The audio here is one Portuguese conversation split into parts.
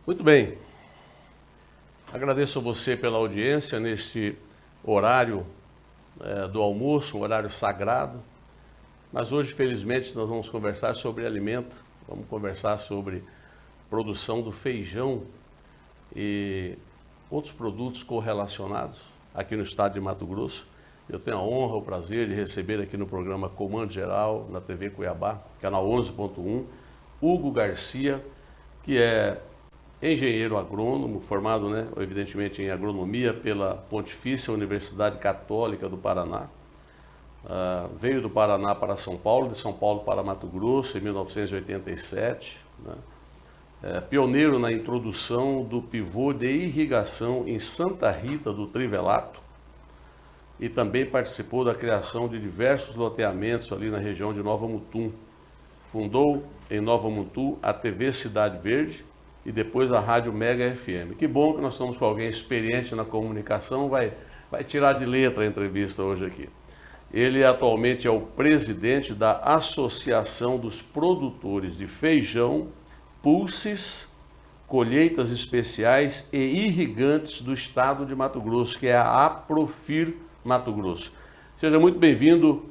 Muito bem, agradeço a você pela audiência neste horário do almoço, um horário sagrado, mas hoje, felizmente, nós vamos conversar sobre alimento, vamos conversar sobre produção do feijão e outros produtos correlacionados aqui no estado de Mato Grosso. Eu tenho a honra, o prazer de receber aqui no programa Comando Geral, na TV Cuiabá, canal 11.1, Hugo Garcia, que é engenheiro agrônomo, formado, evidentemente, em agronomia pela Pontifícia Universidade Católica do Paraná. Veio do Paraná para São Paulo, de São Paulo para Mato Grosso, em 1987. Pioneiro na introdução do pivô de irrigação em Santa Rita do Trivelato e também participou da criação de diversos loteamentos ali na região de Nova Mutum. Fundou em Nova Mutum a TV Cidade Verde e depois a Rádio Mega FM. Que bom que nós estamos com alguém experiente na comunicação, vai tirar de letra a entrevista hoje aqui. Ele atualmente é o presidente da Associação dos Produtores de Feijão, Pulses, Colheitas Especiais e Irrigantes do Estado de Mato Grosso, que é a Aprofir Mato Grosso. Seja muito bem-vindo,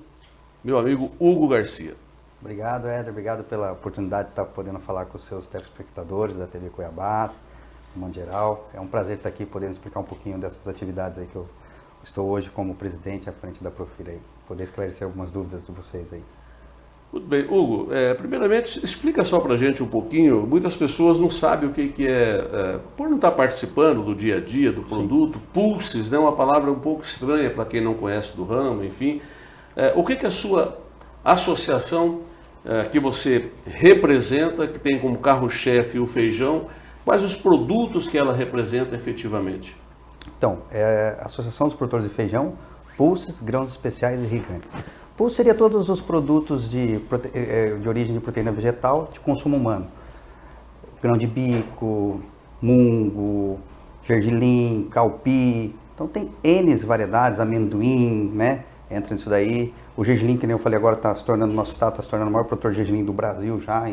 meu amigo Hugo Garcia. Obrigado, Éder. Obrigado pela oportunidade de estar podendo falar com os seus telespectadores da TV Cuiabá, no modo geral. É um prazer estar aqui podendo explicar um pouquinho dessas atividades aí que eu estou hoje como presidente à frente da Aprofir aí, poder esclarecer algumas dúvidas de vocês aí. Muito bem. Hugo, primeiramente, explica só pra gente um pouquinho, muitas pessoas não sabem o que é, por não estar participando do dia a dia, do produto. Sim. Pulses, né, uma palavra um pouco estranha para quem não conhece do ramo, enfim. O que é a sua associação que você representa, que tem como carro-chefe o feijão, quais os produtos que ela representa efetivamente? Então, a Associação dos Produtores de Feijão, Pulses, Grãos Especiais e Irrigantes. Pulse seria todos os produtos de origem de proteína vegetal de consumo humano. Grão de bico, mungo, gergelim, calpi. Então tem N variedades, amendoim, né? Entra nisso daí. O gergelim, que nem eu falei agora, nosso estado está se tornando o maior produtor de gergelim do Brasil já,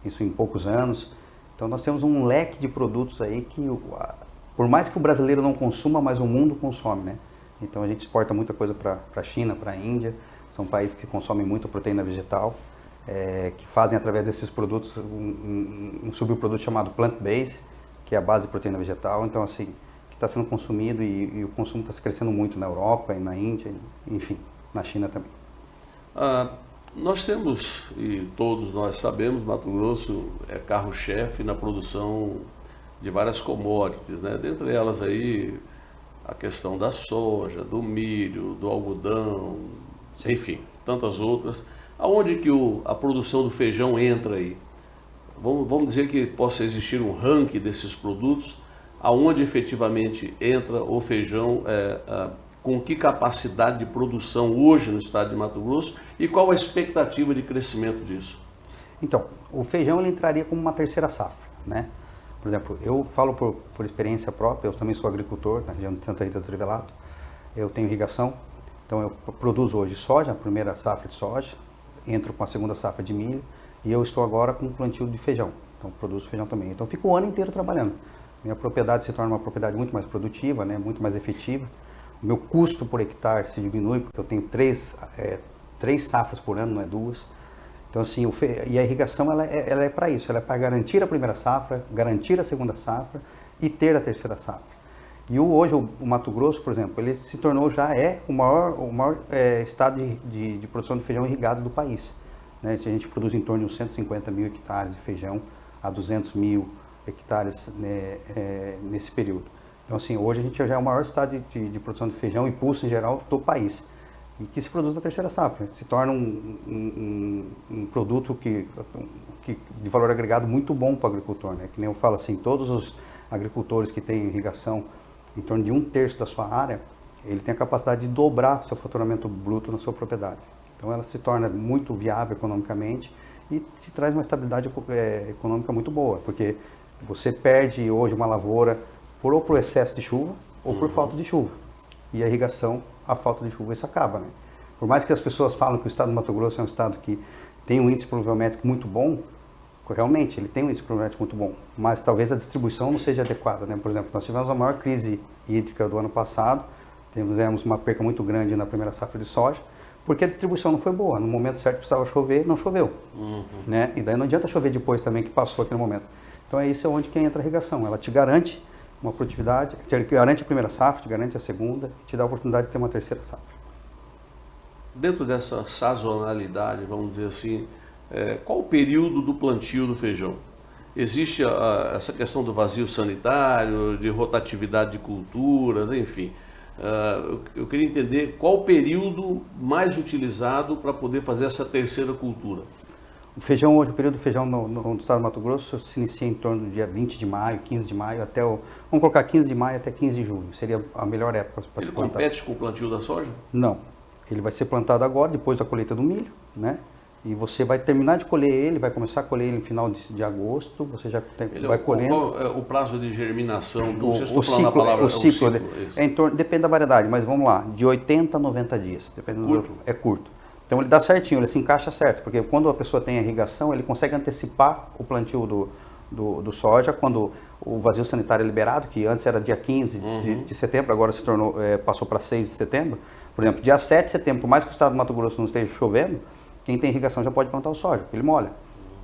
isso em poucos anos. Então nós temos um leque de produtos aí que, por mais que o brasileiro não consuma, mas o mundo consome, né? Então a gente exporta muita coisa para a China, para a Índia. São países que consomem muita proteína vegetal, que fazem através desses produtos um subproduto chamado plant-based, que é a base de proteína vegetal. Então, assim, que está sendo consumido e o consumo está crescendo muito na Europa e na Índia, enfim, na China também. Nós temos, e todos nós sabemos, Mato Grosso é carro-chefe na produção de várias commodities, né? Dentre elas aí a questão da soja, do milho, do algodão, enfim, tantas outras. Aonde que a produção do feijão entra aí? Vamos dizer que possa existir um ranking desses produtos, aonde efetivamente entra o feijão, com que capacidade de produção hoje no estado de Mato Grosso e qual a expectativa de crescimento disso? Então, o feijão ele entraria como uma terceira safra, né? Por exemplo, eu falo por experiência própria, eu também sou agricultor na região de Santa Rita do Trivelato, eu tenho irrigação. Então eu produzo hoje soja, a primeira safra de soja, entro com a segunda safra de milho e eu estou agora com um plantio de feijão. Então produzo feijão também. Então fico o ano inteiro trabalhando. Minha propriedade se torna uma propriedade muito mais produtiva, né, muito mais efetiva. O meu custo por hectare se diminui porque eu tenho três safras por ano, não é duas. Então assim, e a irrigação ela é para isso, ela é para garantir a primeira safra, garantir a segunda safra e ter a terceira safra. E hoje o Mato Grosso, por exemplo, ele se tornou o maior estado de produção de feijão irrigado do país. Né? A gente produz em torno de uns 150 mil hectares de feijão a 200 mil hectares, né, nesse período. Então assim, hoje a gente já é o maior estado de produção de feijão e pulso em geral do país. E que se produz na terceira safra. Se torna um produto de valor agregado muito bom para o agricultor. Né? Que nem eu falo assim, todos os agricultores que têm irrigação em torno de 1/3 da sua área, ele tem a capacidade de dobrar seu faturamento bruto na sua propriedade. Então ela se torna muito viável economicamente e te traz uma estabilidade econômica muito boa, porque você perde hoje uma lavoura ou por excesso de chuva ou por falta de chuva. E a irrigação, a falta de chuva, isso acaba, né? Por mais que as pessoas falam que o estado do Mato Grosso é um estado que tem um índice pluviométrico muito bom, Realmente, ele tem um índice pluviométrico muito bom, mas talvez a distribuição não seja adequada, né? Por exemplo, nós tivemos a maior crise hídrica do ano passado, tivemos uma perca muito grande na primeira safra de soja, porque a distribuição não foi boa. No momento certo precisava chover, não choveu, né? E daí não adianta chover depois também, que passou aquele momento. Então é isso onde que entra a irrigação. Ela te garante uma produtividade, te garante a primeira safra, te garante a segunda, e te dá a oportunidade de ter uma terceira safra. Dentro dessa sazonalidade, vamos dizer assim, qual o período do plantio do feijão? Existe essa questão do vazio sanitário, de rotatividade de culturas, enfim. Eu queria entender qual o período mais utilizado para poder fazer essa terceira cultura. O feijão hoje, o período do feijão no estado do Mato Grosso se inicia em torno do dia 20 de maio, 15 de maio, vamos colocar 15 de maio até 15 de junho, seria a melhor época para se plantar. Ele compete com o plantio da soja? Não, ele vai ser plantado agora, depois da colheita do milho, né? E você vai terminar de colher ele, vai começar a colher ele no final de agosto, você já vai colhendo. Qual é o prazo de germinação? Não sei se o estou falando a palavra. O ciclo depende da variedade, mas vamos lá, de 80 a 90 dias, dependendo é curto. Então ele dá certinho, ele se encaixa certo, porque quando a pessoa tem a irrigação, ele consegue antecipar o plantio do soja, quando o vazio sanitário é liberado, que antes era dia 15 de setembro, agora se tornou, passou para 6 de setembro. Por exemplo, dia 7 de setembro, por mais que o estado do Mato Grosso não esteja chovendo, quem tem irrigação já pode plantar o soja, porque ele molha,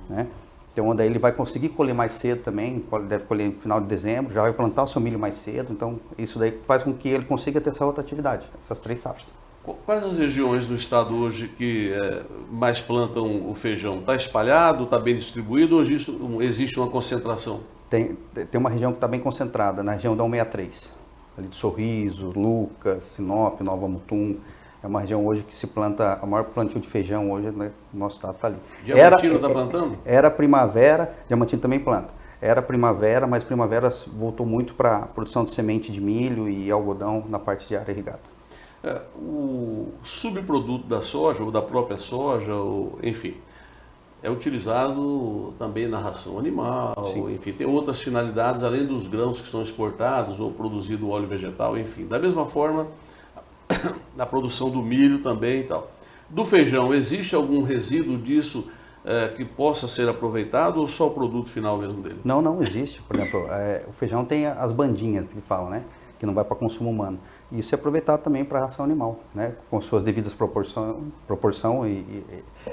né? Então daí ele vai conseguir colher mais cedo também, deve colher no final de dezembro, já vai plantar o seu milho mais cedo, então isso daí faz com que ele consiga ter essa rotatividade, essas 3 safras. Quais as regiões do estado hoje que mais plantam o feijão? Está espalhado, está bem distribuído ou existe uma concentração? Tem uma região que está bem concentrada, na região da 163, ali de Sorriso, Lucas, Sinop, Nova Mutum. É uma região hoje que se planta, a maior plantio de feijão hoje, né, no nosso estado está ali. Diamantino está plantando? Era primavera, Diamantino também planta. Era primavera, mas primavera voltou muito para a produção de semente de milho e algodão na parte de área irrigada. O subproduto da soja, ou da própria soja, enfim, é utilizado também na ração animal, enfim, tem outras finalidades além dos grãos que são exportados ou produzido óleo vegetal, enfim. Da mesma forma, na produção do milho também e tal. Do feijão, existe algum resíduo disso que possa ser aproveitado ou só o produto final mesmo dele? Não existe. Por exemplo, o feijão tem as bandinhas que falam, né? Que não vai para consumo humano. Isso é aproveitado também para ração animal, né? Com suas devidas proporção e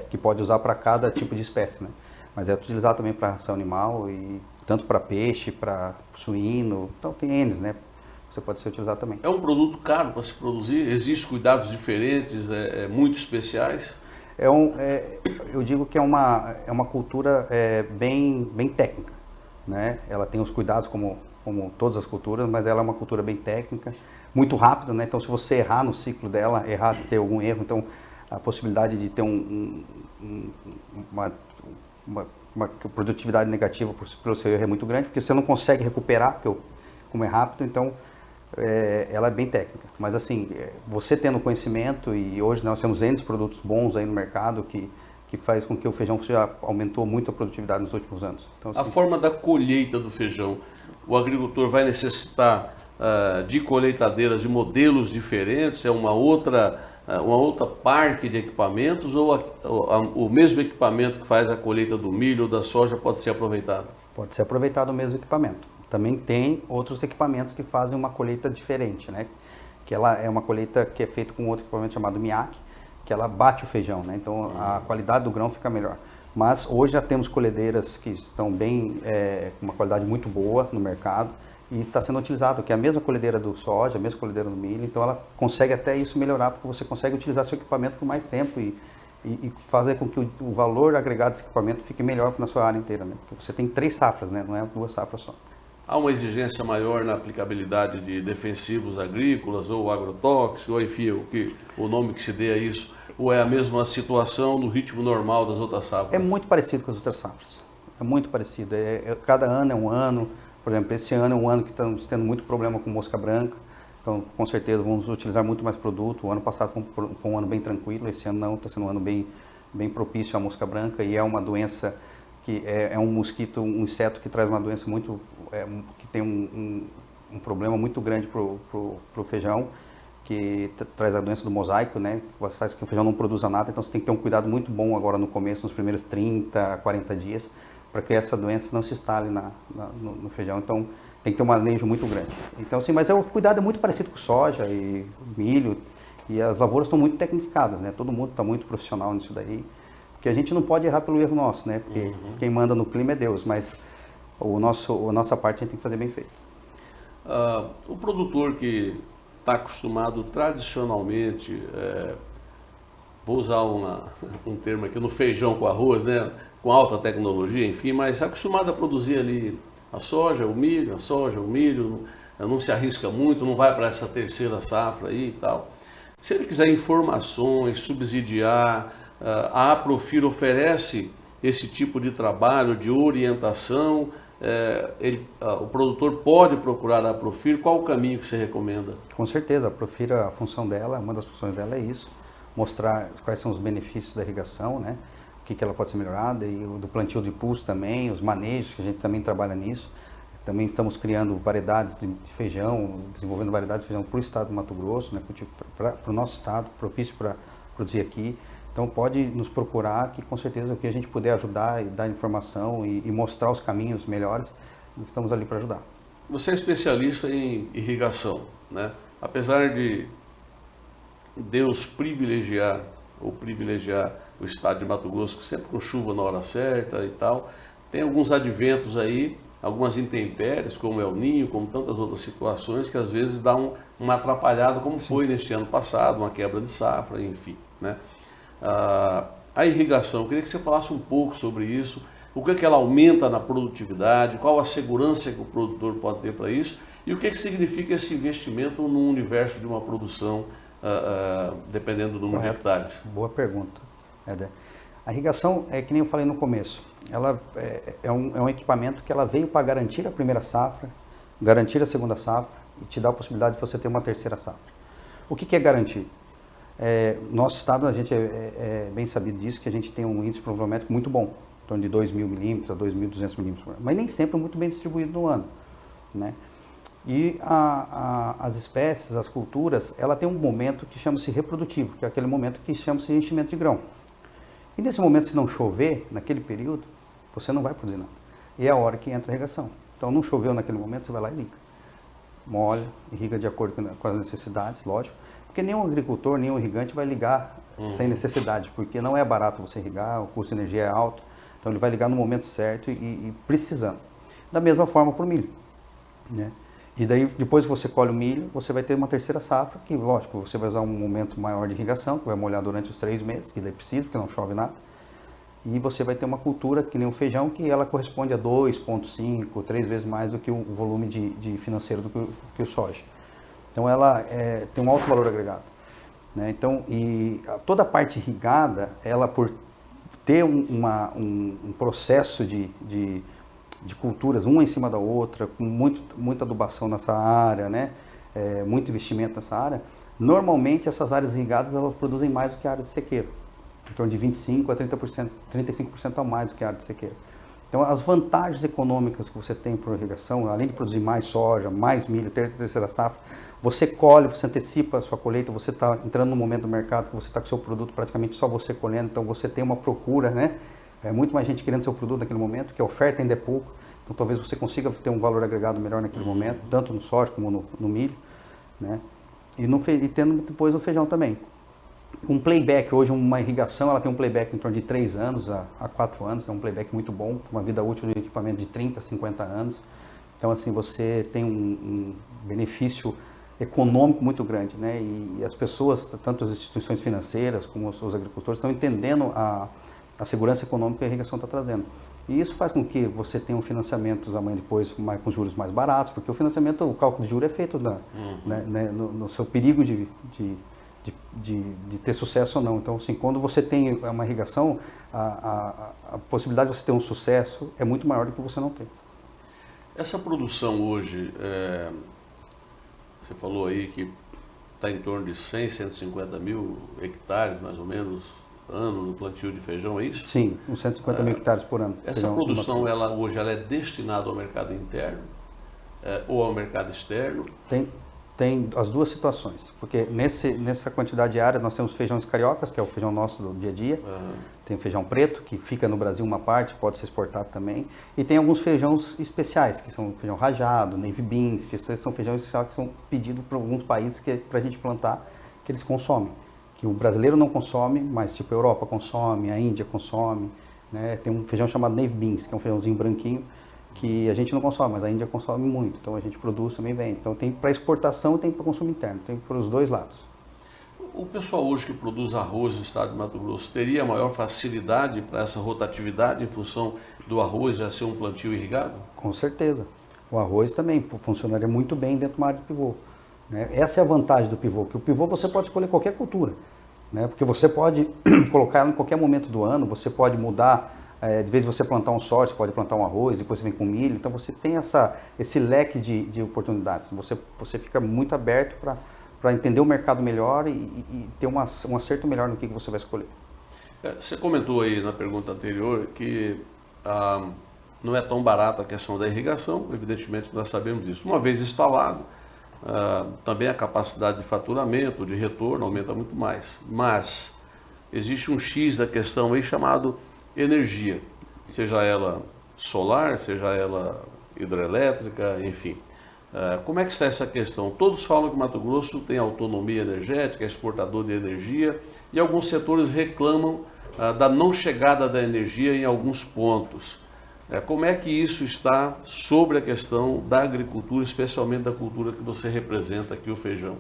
que pode usar para cada tipo de espécie, né? Mas é utilizado também para ração animal e tanto para peixe, para suíno, então tem N, né? Você pode ser utilizado também. É um produto caro para se produzir? Existem cuidados diferentes, muito especiais? Eu digo que é uma cultura bem técnica, né? Ela tem os cuidados como todas as culturas, mas ela é uma cultura bem técnica, muito rápida, né? Então se você errar no ciclo dela, ter algum erro, então a possibilidade de ter uma produtividade negativa pelo seu erro é muito grande, porque você não consegue recuperar, porque como é rápido, então ela é bem técnica. Mas assim, você tendo conhecimento, e hoje nós temos N produtos bons aí no mercado que faz com que o feijão já aumentou muito a produtividade nos últimos anos. Então, assim, a forma da colheita do feijão, o agricultor vai necessitar de colheitadeiras de modelos diferentes, é uma outra parque de equipamentos ou o mesmo equipamento que faz a colheita do milho ou da soja pode ser aproveitado? Pode ser aproveitado o mesmo equipamento. Também tem outros equipamentos que fazem uma colheita diferente, né? Que ela é uma colheita que é feita com outro equipamento chamado MIAC, que ela bate o feijão, né? Então a qualidade do grão fica melhor. Mas hoje já temos colhedeiras que estão bem, com uma qualidade muito boa no mercado e está sendo utilizado, que é a mesma colhedeira do soja, a mesma colhedeira do milho, então ela consegue até isso melhorar, porque você consegue utilizar seu equipamento por mais tempo e fazer com que o valor agregado desse equipamento fique melhor na sua área inteira, né? Porque você tem 3 safras, né? Não é 2 safras só. Há uma exigência maior na aplicabilidade de defensivos agrícolas ou agrotóxicos, ou enfim, o nome que se dê a isso, ou é a mesma situação no ritmo normal das outras safras? É muito parecido com as outras safras, é muito parecido, cada ano é um ano. Por exemplo, esse ano é um ano que estamos tendo muito problema com mosca branca, então com certeza vamos utilizar muito mais produto. O ano passado foi um ano bem tranquilo, esse ano não, está sendo um ano bem propício à mosca branca e é uma doença que é um mosquito, um inseto que traz uma doença muito, que tem um problema muito grande para o feijão, que traz a doença do mosaico, né? Faz com que o feijão não produza nada, então você tem que ter um cuidado muito bom agora no começo, nos primeiros 30, 40 dias, para que essa doença não se instale no feijão. Então, tem que ter um manejo muito grande. Então, sim, mas o cuidado é muito parecido com soja e milho, e as lavouras estão muito tecnificadas, né? Todo mundo está muito profissional nisso daí, porque a gente não pode errar pelo erro nosso, né? Porque quem manda no clima é Deus, mas a nossa parte a gente tem que fazer bem feito. O produtor que está acostumado tradicionalmente, vou usar um termo aqui, no feijão com arroz, né? Com alta tecnologia, enfim, mas acostumado a produzir ali a soja, o milho, não se arrisca muito, não vai para essa terceira safra aí e tal. Se ele quiser informações, subsidiar, a Aprofir oferece esse tipo de trabalho, de orientação, o produtor pode procurar a Aprofir, qual o caminho que você recomenda? Com certeza, a Aprofir, a função dela, uma das funções dela é isso, mostrar quais são os benefícios da irrigação, né? O que ela pode ser melhorada, e do plantio de pulso também, os manejos, que a gente também trabalha nisso. Também estamos criando variedades de feijão, desenvolvendo variedades de feijão para o estado do Mato Grosso, né? Para o nosso estado, propício para produzir aqui. Então pode nos procurar, que com certeza o que a gente puder ajudar e dar informação e mostrar os caminhos melhores, estamos ali para ajudar. Você é especialista em irrigação, né? Apesar de Deus privilegiar o estado de Mato Grosso, sempre com chuva na hora certa e tal, tem alguns adventos aí, algumas intempéries, como El Ninho, como tantas outras situações, que às vezes dão uma atrapalhada, como foi neste ano passado, uma quebra de safra, enfim, né? A irrigação, eu queria que você falasse um pouco sobre isso, o que ela aumenta na produtividade, qual a segurança que o produtor pode ter para isso, e o que significa esse investimento no universo de uma produção, dependendo do número de hectares. Boa pergunta, Éder. A irrigação, é que nem eu falei no começo, ela é um equipamento que ela veio para garantir a primeira safra, garantir a segunda safra e te dá a possibilidade de você ter uma terceira safra. O que é garantir? Nosso estado, a gente é bem sabido disso, que a gente tem um índice pluviométrico muito bom, em torno de 2.000 milímetros a 2.200 milímetros, mas nem sempre é muito bem distribuído no ano, né? E as espécies, as culturas, ela tem um momento que chama-se reprodutivo, que é aquele momento que chama-se enchimento de grão. E nesse momento, se não chover, naquele período, você não vai produzir nada. E é a hora que entra a irrigação. Então, não choveu naquele momento, você vai lá e liga. Molha, irriga de acordo com as necessidades, lógico. Porque nenhum agricultor, nenhum irrigante vai ligar sem necessidade, porque não é barato você irrigar, o custo de energia é alto. Então, ele vai ligar no momento certo e precisando. Da mesma forma para o milho, né? E daí, depois que você colhe o milho, você vai ter uma terceira safra, que, lógico, você vai usar um momento maior de irrigação, que vai molhar durante os 3 meses, que daí precisa, porque não chove nada. E você vai ter uma cultura, que nem o feijão, que ela corresponde a 2,5, 3 vezes mais do que o volume de financeiro do que o soja. Então, ela tem um alto valor agregado, né? Então, toda a parte irrigada, ela por ter um processo de culturas, uma em cima da outra, com muita adubação nessa área, né? Muito investimento nessa área, normalmente essas áreas irrigadas elas produzem mais do que a área de sequeiro, em torno de 25% a 30%, 35% a mais do que a área de sequeiro. Então, as vantagens econômicas que você tem por irrigação, além de produzir mais soja, mais milho, ter a terceira safra, você colhe, você antecipa a sua colheita, você está entrando no momento do mercado que você está com o seu produto praticamente só você colhendo, então você tem uma procura, né? Muito mais gente querendo seu produto naquele momento, que a oferta ainda é pouco, então talvez você consiga ter um valor agregado melhor naquele momento, tanto no soja como no milho, né? E tendo depois no feijão também. Um playback, hoje uma irrigação, ela tem um playback em torno de 3 anos a 4 anos, é um playback muito bom, uma vida útil de equipamento de 30 a 50 anos. Então, assim, você tem um benefício econômico muito grande, né? E as pessoas, tanto as instituições financeiras como os agricultores, estão entendendo a segurança econômica que a irrigação está trazendo. E isso faz com que você tenha um financiamento amanhã depois com juros mais baratos, porque o financiamento, o cálculo de juros é feito né, no seu perigo de ter sucesso ou não. Então, assim, quando você tem uma irrigação, a possibilidade de você ter um sucesso é muito maior do que você não ter. Essa produção hoje, você falou aí que está em torno de 100, 150 mil hectares, mais ou menos, ano no plantio de feijão, é isso? Sim, uns 150 mil hectares por ano. Essa produção, hoje, ela é destinada ao mercado interno ou ao mercado externo? Tem as duas situações, porque nessa quantidade de área nós temos feijões cariocas, que é o feijão nosso do dia a dia, tem o feijão preto, que fica no Brasil uma parte, pode ser exportado também, e tem alguns feijões especiais, que são feijão rajado, navy beans, que são feijões que são pedidos para alguns países para a gente plantar, que eles consomem, que o brasileiro não consome, mas tipo a Europa consome, a Índia consome, né? Tem um feijão chamado navy beans, que é um feijãozinho branquinho, que a gente não consome, mas a Índia consome muito, então a gente produz também vende. Então tem para exportação e tem para consumo interno, tem para os dois lados. O pessoal hoje que produz arroz no estado de Mato Grosso teria maior facilidade para essa rotatividade em função do arroz já ser um plantio irrigado? Com certeza. O arroz também funcionaria muito bem dentro de uma área de pivô, né? Essa é a vantagem do pivô, que o pivô você pode escolher qualquer cultura, né? Porque você pode colocar em qualquer momento do ano, você pode mudar. De vez de você plantar um soja, você pode plantar um arroz, depois você vem com milho, então você tem esse leque de oportunidades. Você fica muito aberto para entender o mercado melhor e ter um acerto melhor no que você vai escolher. Você comentou aí na pergunta anterior que não é tão barata a questão da irrigação, evidentemente nós sabemos disso. Uma vez instalado, também a capacidade de faturamento, de retorno aumenta muito mais. Mas existe um X da questão aí chamado energia, seja ela solar, seja ela hidrelétrica, enfim. Como é que está essa questão? Todos falam que Mato Grosso tem autonomia energética, é exportador de energia, e alguns setores reclamam da não chegada da energia em alguns pontos. Como é que isso está sobre a questão da agricultura, especialmente da cultura que você representa aqui, o feijão?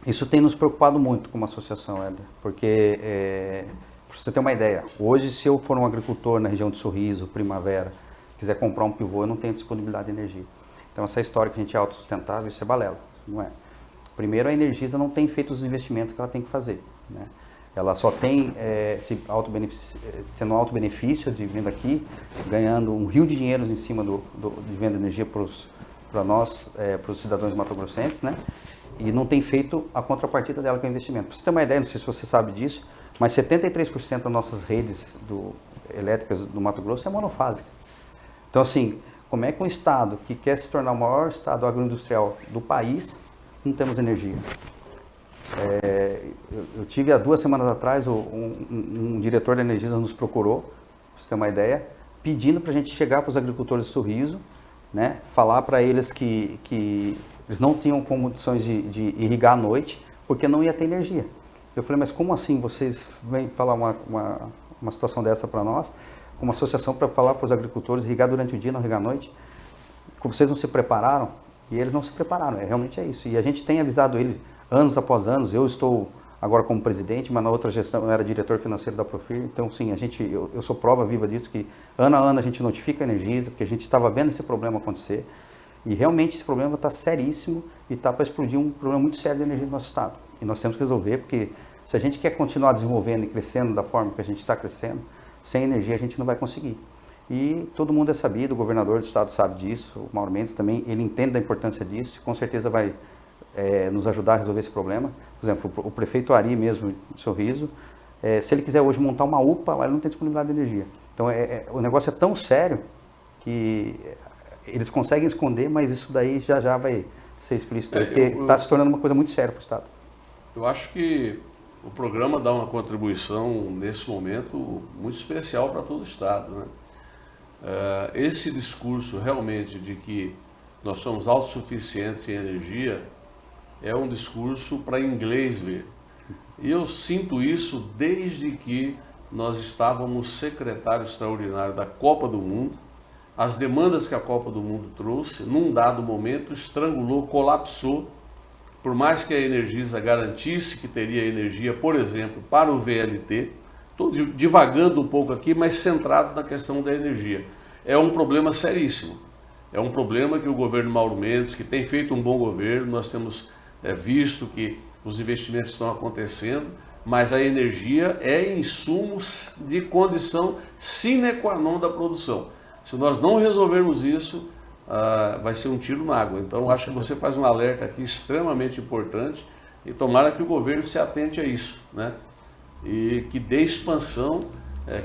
Isso tem nos preocupado muito como associação, Éder, porque... Para você ter uma ideia, hoje se eu for um agricultor na região de Sorriso, Primavera, quiser comprar um pivô, eu não tenho disponibilidade de energia. Então essa história que a gente é autossustentável, isso é balela, não é? Primeiro, a Energisa não tem feito os investimentos que ela tem que fazer, né? Ela só tem sendo auto-benefício de vindo aqui, ganhando um rio de dinheiros em cima de venda de energia para nós, para os cidadãos mato-grossenses, né? E não tem feito a contrapartida dela com o investimento. Para você ter uma ideia, não sei se você sabe disso, mas 73% das nossas redes elétricas do Mato Grosso é monofásica. Então, assim, como é que um estado que quer se tornar o maior estado agroindustrial do país, não temos energia? Eu tive há 2 semanas atrás, um diretor da Energisa nos procurou, para você ter uma ideia, pedindo para a gente chegar para os agricultores de Sorriso, né, falar para eles que eles não tinham condições de irrigar à noite, porque não ia ter energia. Eu falei, mas como assim vocês vêm falar uma situação dessa para nós, uma associação para falar para os agricultores irrigar durante o dia, não irrigar à noite? Como vocês não se prepararam? E eles não se prepararam, realmente é isso. E a gente tem avisado eles anos após anos. Eu estou agora como presidente, mas na outra gestão eu era diretor financeiro da Profir. Então, sim, eu sou prova viva disso, que ano a ano a gente notifica a Energisa, porque a gente estava vendo esse problema acontecer. E realmente esse problema está seríssimo e está para explodir um problema muito sério de energia no nosso estado. E nós temos que resolver, porque se a gente quer continuar desenvolvendo e crescendo da forma que a gente está crescendo, sem energia a gente não vai conseguir. E todo mundo é sabido, o governador do estado sabe disso, o Mauro Mendes também, ele entende da importância disso, com certeza vai nos ajudar a resolver esse problema. Por exemplo, o prefeito Ari mesmo, de Sorriso, se ele quiser hoje montar uma UPA, lá ele não tem disponibilidade de energia. Então o negócio é tão sério que eles conseguem esconder, mas isso daí já vai ser explícito, porque está se tornando uma coisa muito séria para o estado. Eu acho que o programa dá uma contribuição, nesse momento, muito especial para todo o estado, né? Esse discurso realmente de que nós somos autossuficientes em energia é um discurso para inglês ver. E eu sinto isso desde que nós estávamos secretário extraordinário da Copa do Mundo. As demandas que a Copa do Mundo trouxe, num dado momento, estrangulou, colapsou. Por mais que a Energisa garantisse que teria energia, por exemplo, para o VLT, estou divagando um pouco aqui, mas centrado na questão da energia. É um problema seríssimo. É um problema que o governo Mauro Mendes, que tem feito um bom governo, nós temos visto que os investimentos estão acontecendo, mas a energia é insumo de condição sine qua non da produção. Se nós não resolvermos isso, vai ser um tiro na água. Então, acho que você faz um alerta aqui extremamente importante e tomara que o governo se atente a isso, né? E que dê expansão,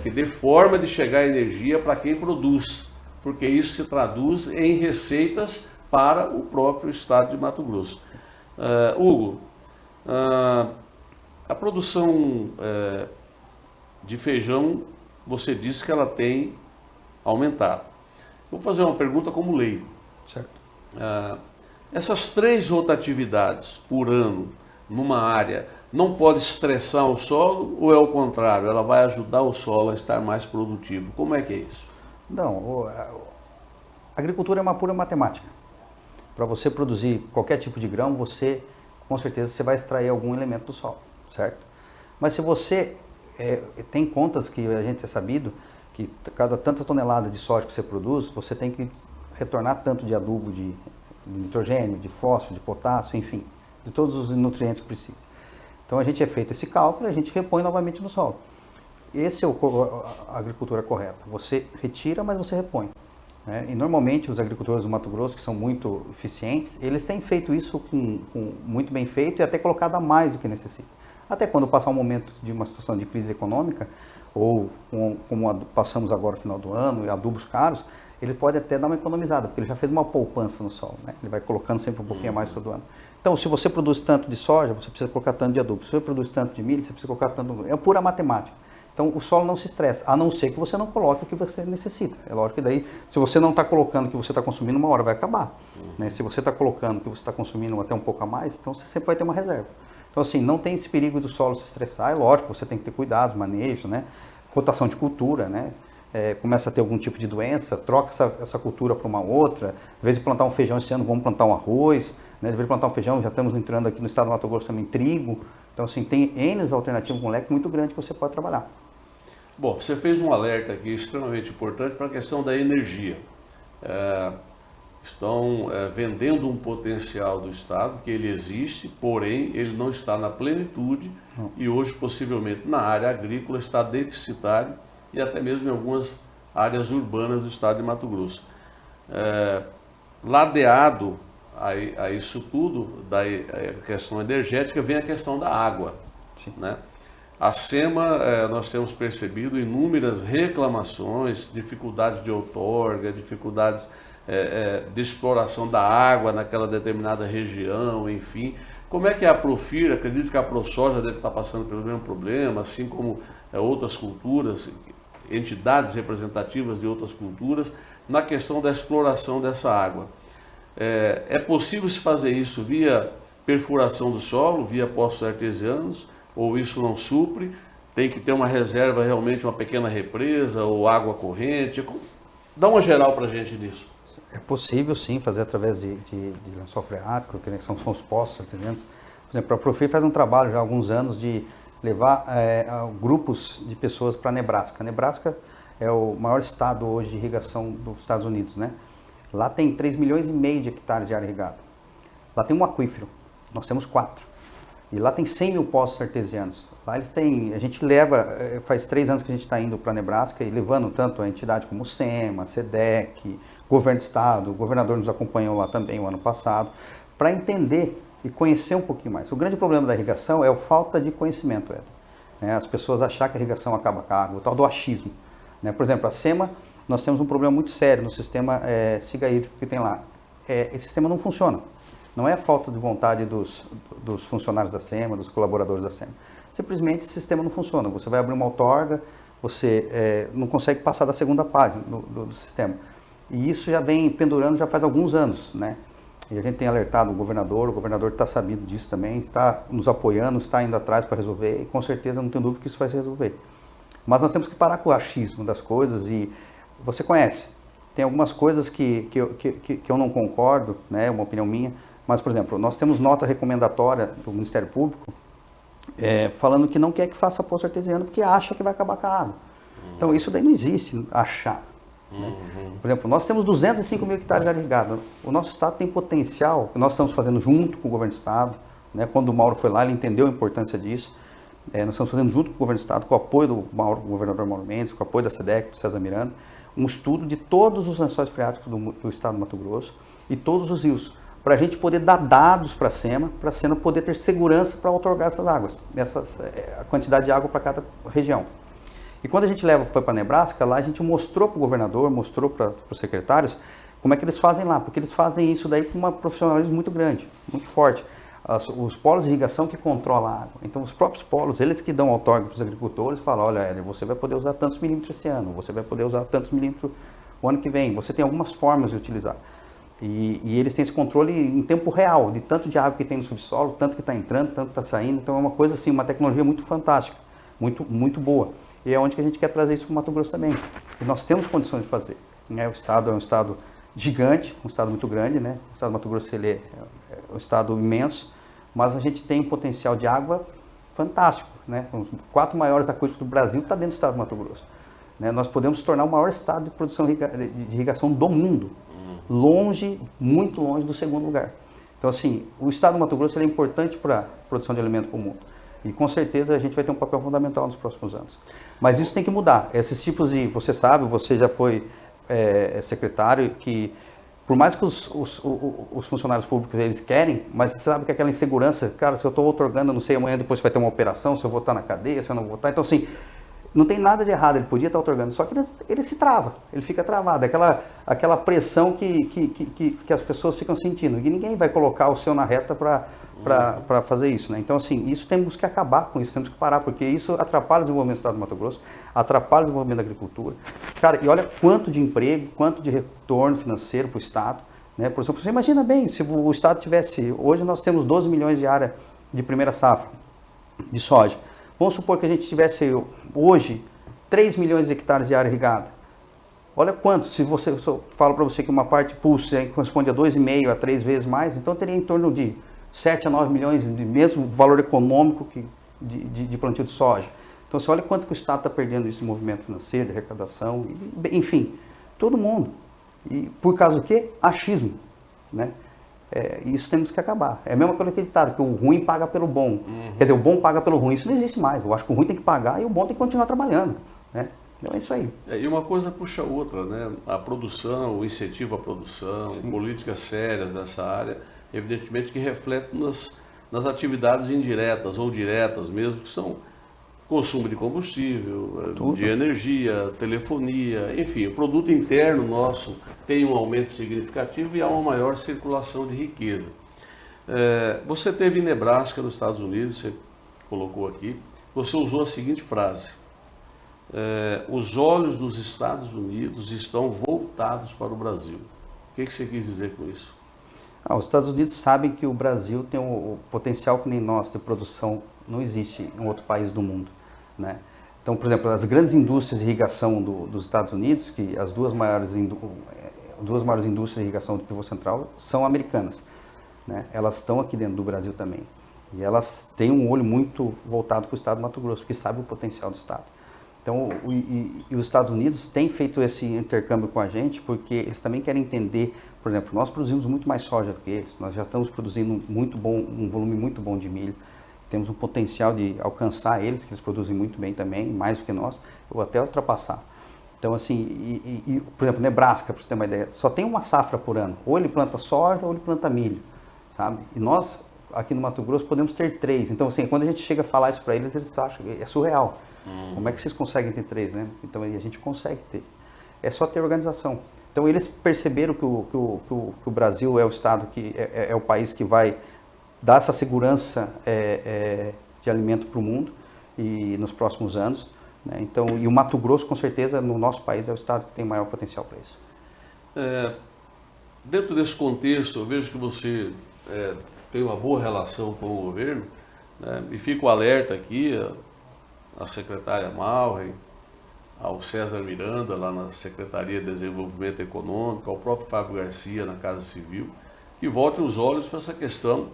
que dê forma de chegar a energia para quem produz, porque isso se traduz em receitas para o próprio estado de Mato Grosso. Hugo, a produção de feijão, você disse que ela tem aumentado. Vou fazer uma pergunta como leigo. Certo. Essas 3 rotatividades por ano numa área não pode estressar o solo ou é o contrário? Ela vai ajudar o solo a estar mais produtivo? Como é que é isso? Não, a agricultura é uma pura matemática. Para você produzir qualquer tipo de grão, você, com certeza, você vai extrair algum elemento do solo, certo? Mas se você tem contas que a gente é sabido que cada tanta tonelada de soja que você produz, você tem que retornar tanto de adubo de nitrogênio, de fósforo, de potássio, enfim, de todos os nutrientes que precisa. Então a gente é feito esse cálculo e a gente repõe novamente no solo. Esse é a agricultura correta. Você retira, mas você repõe. E normalmente os agricultores do Mato Grosso, que são muito eficientes, eles têm feito isso com muito bem feito e até colocado a mais do que necessita. Até quando passar um momento de uma situação de crise econômica, ou como passamos agora no final do ano, e adubos caros, ele pode até dar uma economizada, porque ele já fez uma poupança no solo, né? Ele vai colocando sempre um pouquinho a mais todo ano. Então, se você produz tanto de soja, você precisa colocar tanto de adubo. Se você produz tanto de milho, você precisa colocar tanto... É pura matemática. Então, o solo não se estressa, a não ser que você não coloque o que você necessita. É lógico que daí, se você não está colocando o que você está consumindo, uma hora vai acabar. Né? Se você está colocando o que você está consumindo até um pouco a mais, então você sempre vai ter uma reserva. Então, assim, não tem esse perigo do solo se estressar. É lógico, você tem que ter cuidados, manejo, né? Rotação de cultura, né? Começa a ter algum tipo de doença, troca essa cultura para uma outra. Em vez de plantar um feijão esse ano, vamos plantar um arroz. Né? Em vez de plantar um feijão, já estamos entrando aqui no estado do Mato Grosso também trigo. Então, assim, tem N alternativas, um leque muito grande que você pode trabalhar. Bom, você fez um alerta aqui extremamente importante para a questão da energia. Estão vendendo um potencial do Estado, que ele existe, porém ele não está na plenitude e hoje possivelmente na área agrícola está deficitário e até mesmo em algumas áreas urbanas do estado de Mato Grosso. Ladeado a isso tudo, da questão energética, vem a questão da água. Né? A SEMA, nós temos percebido inúmeras reclamações, dificuldades de outorga, dificuldades de exploração da água naquela determinada região, enfim. Como é que é a Profir? Acredito que a ProSoja deve estar passando pelo mesmo problema, assim como outras culturas, entidades representativas de outras culturas, na questão da exploração dessa água. É possível se fazer isso via perfuração do solo, via poços artesianos, ou isso não supre? Tem que ter uma reserva, realmente uma pequena represa ou água corrente? Dá uma geral para a gente disso. É possível sim fazer através de lençol freático, que são os poços artesianos. Por exemplo, a Profir faz um trabalho já há alguns anos de levar grupos de pessoas para Nebraska. Nebraska é o maior estado hoje de irrigação dos Estados Unidos, né? Lá tem 3,5 milhões de hectares de área irrigada. Lá tem um aquífero, nós temos 4. E lá tem 100 mil poços artesianos. Lá eles têm, a gente leva, faz 3 anos que a gente está indo para Nebraska e levando tanto a entidade como o SEMA, SEDEC, governo do estado, o governador nos acompanhou lá também o ano passado, para entender e conhecer um pouquinho mais. O grande problema da irrigação é a falta de conhecimento, Éder. As pessoas acham que a irrigação acaba com a água, o tal do achismo. Por exemplo, a SEMA, nós temos um problema muito sério no sistema siga hídrico que tem lá. Esse sistema não funciona. Não é a falta de vontade dos funcionários da SEMA, dos colaboradores da SEMA. Simplesmente esse sistema não funciona. Você vai abrir uma outorga, você não consegue passar da segunda página do sistema. E isso já vem pendurando já faz alguns anos, né? E a gente tem alertado o governador está sabido disso também, está nos apoiando, está indo atrás para resolver e com certeza não tenho dúvida que isso vai se resolver. Mas nós temos que parar com o achismo das coisas e você conhece. Tem algumas coisas que eu não concordo, né? É uma opinião minha. Mas, por exemplo, nós temos nota recomendatória do Ministério Público falando que não quer que faça poço artesiano porque acha que vai acabar com a água. Então, isso daí não existe, achar. Né? Por exemplo, nós temos 205 mil hectares de área irrigada. O nosso estado tem potencial, que nós estamos fazendo junto com o governo do estado. Né? Quando o Mauro foi lá, ele entendeu a importância disso. Nós estamos fazendo junto com o governo do estado, com o apoio do governador Mauro Mendes, com o apoio da SEDEC, do César Miranda, um estudo de todos os lençóis freáticos do estado do Mato Grosso e todos os rios, para a gente poder dar dados para a SEMA poder ter segurança para outorgar essas águas, a quantidade de água para cada região. E quando a gente foi para Nebraska, lá a gente mostrou para o governador, mostrou para os secretários como é que eles fazem lá, porque eles fazem isso daí com um profissionalismo muito grande, muito forte. os polos de irrigação que controlam a água. Então, os próprios polos, eles que dão outorga para os agricultores, falam, olha, Éder, você vai poder usar tantos milímetros esse ano, você vai poder usar tantos milímetros o ano que vem. Você tem algumas formas de utilizar. E eles têm esse controle em tempo real, de tanto de água que tem no subsolo, tanto que está entrando, tanto que está saindo. Então, é uma coisa assim, uma tecnologia muito fantástica, muito boa. E é onde que a gente quer trazer isso para o Mato Grosso também. E nós temos condições de fazer. Né? O estado é um estado gigante, um estado muito grande, né? O estado do Mato Grosso ele é um estado imenso, mas a gente tem um potencial de água fantástico, né? Os 4 maiores aquíferos do Brasil estão dentro do estado do Mato Grosso. Né? Nós podemos tornar o maior estado de produção de irrigação do mundo, longe, muito longe do segundo lugar. Então, assim, o estado do Mato Grosso ele é importante para a produção de alimento para o mundo. E com certeza a gente vai ter um papel fundamental nos próximos anos. Mas isso tem que mudar. Esses tipos de, você sabe, você já foi secretário, que por mais que os funcionários públicos eles querem, mas você sabe que aquela insegurança, cara, se eu estou outorgando, não sei, amanhã depois vai ter uma operação, se eu vou estar na cadeia, se eu não vou estar. Então, assim, não tem nada de errado, ele podia estar outorgando, só que ele se trava, ele fica travado. Aquela pressão que as pessoas ficam sentindo, e ninguém vai colocar o seu na reta para fazer isso, né? Então, assim, isso temos que acabar com isso, temos que parar, porque isso atrapalha o desenvolvimento do estado do Mato Grosso, atrapalha o desenvolvimento da agricultura. Cara, e olha quanto de emprego, quanto de retorno financeiro para o estado, né? Por exemplo, você imagina bem, se o estado tivesse, hoje nós temos 12 milhões de área de primeira safra de soja. Vamos supor que a gente tivesse hoje 3 milhões de hectares de área irrigada. Olha quanto, se eu falo para você que uma parte pulse corresponde a 2,5 a 3 vezes mais, então teria em torno de 7 a 9 milhões de mesmo valor econômico de plantio de soja. Então você olha quanto que o Estado está perdendo isso de movimento financeiro, de arrecadação, enfim, todo mundo. E por causa do quê? Achismo, né? Isso temos que acabar. É a mesma coisa que ele está, que o ruim paga pelo bom. Quer dizer, o bom paga pelo ruim. Isso não existe mais. Eu acho que o ruim tem que pagar e o bom tem que continuar trabalhando, né? Então é isso aí. E uma coisa puxa a outra, né? A produção, o incentivo à produção, sim, políticas sérias nessa área, evidentemente que refletem nas atividades indiretas ou diretas mesmo, que são consumo de combustível, tudo, de energia, telefonia, enfim, o produto interno nosso tem um aumento significativo e há uma maior circulação de riqueza. Você teve em Nebraska, nos Estados Unidos, você colocou aqui, você usou a seguinte frase: os olhos dos Estados Unidos estão voltados para o Brasil. O que você quis dizer com isso? Os Estados Unidos sabem que o Brasil tem o potencial que nem nós de produção não existe em outro país do mundo, né? Então, por exemplo, as grandes indústrias de irrigação dos Estados Unidos, que as duas maiores indústrias de irrigação do pivô central são americanas, né? Elas estão aqui dentro do Brasil também. E elas têm um olho muito voltado para o estado do Mato Grosso, porque sabe o potencial do estado. Então, os Estados Unidos têm feito esse intercâmbio com a gente, porque eles também querem entender, por exemplo, nós produzimos muito mais soja do que eles, nós já estamos produzindo um volume muito bom de milho, temos um potencial de alcançar eles, que eles produzem muito bem também, mais do que nós, ou até ultrapassar. Então, assim, por exemplo, Nebraska, para você ter uma ideia, só tem uma safra por ano, ou ele planta soja ou ele planta milho, sabe? E nós, aqui no Mato Grosso, podemos ter 3. Então, assim, quando a gente chega a falar isso para eles, eles acham que é surreal. Como é que vocês conseguem ter 3, né? Então, a gente consegue ter. É só ter organização. Então, eles perceberam que o Brasil é o estado, é o país que vai dar essa segurança de alimento para o mundo e nos próximos anos, né? Então, e o Mato Grosso, com certeza, no nosso país, é o estado que tem maior potencial para isso. Dentro desse contexto, eu vejo que você tem uma boa relação com o governo, né? E fico alerta aqui à secretária Malrey, ao César Miranda, lá na Secretaria de Desenvolvimento Econômico, ao próprio Fábio Garcia, na Casa Civil, que volte os olhos para essa questão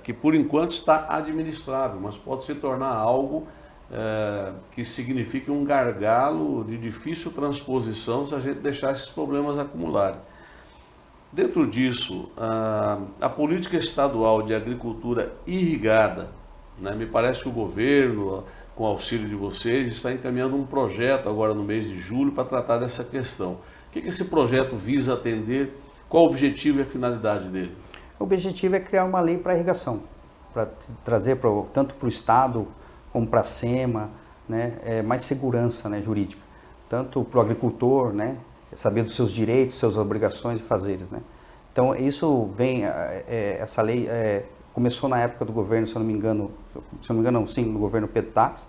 que, por enquanto, está administrável, mas pode se tornar algo que signifique um gargalo de difícil transposição se a gente deixar esses problemas acumularem. Dentro disso, a política estadual de agricultura irrigada, né, me parece que o governo, com o auxílio de vocês, está encaminhando um projeto agora no mês de julho para tratar dessa questão. O que esse projeto visa atender? Qual o objetivo e a finalidade dele? O objetivo é criar uma lei para irrigação, para trazer tanto para o Estado como para a SEMA, né, mais segurança, né, jurídica. Tanto para o agricultor, né, saber dos seus direitos, suas obrigações e fazeres, né. Então, isso vem, essa lei começou na época do governo, se eu não me engano, sim, no governo Pedro Tax,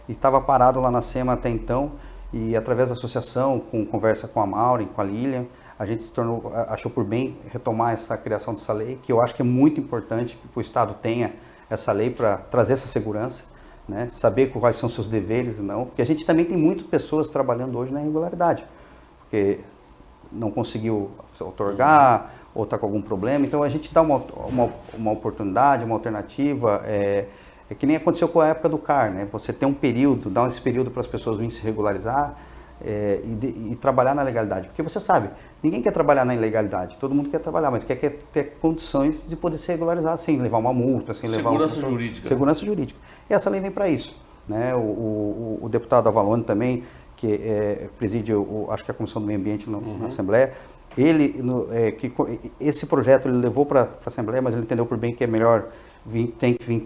e estava parado lá na SEMA até então, e através da associação, com conversa com a Maureen, com a Lilian, a gente achou por bem retomar essa criação dessa lei, que eu acho que é muito importante que o Estado tenha essa lei para trazer essa segurança, né? Saber quais são seus deveres e não, porque a gente também tem muitas pessoas trabalhando hoje na irregularidade, porque não conseguiu outorgar, ou está com algum problema, então a gente dá uma oportunidade, uma alternativa, é que nem aconteceu com a época do CAR, né? Você tem um período, dá esse período para as pessoas virem se regularizar e trabalhar na legalidade, porque você sabe, ninguém quer trabalhar na ilegalidade, todo mundo quer trabalhar, mas quer ter condições de poder se regularizar sem levar uma multa, sem levar jurídica. Segurança jurídica. E essa lei vem para isso, né? O deputado Avalone também, que preside, acho que a Comissão do Meio Ambiente na Assembleia, esse projeto ele levou para a Assembleia, mas ele entendeu por bem que é melhor tem que vir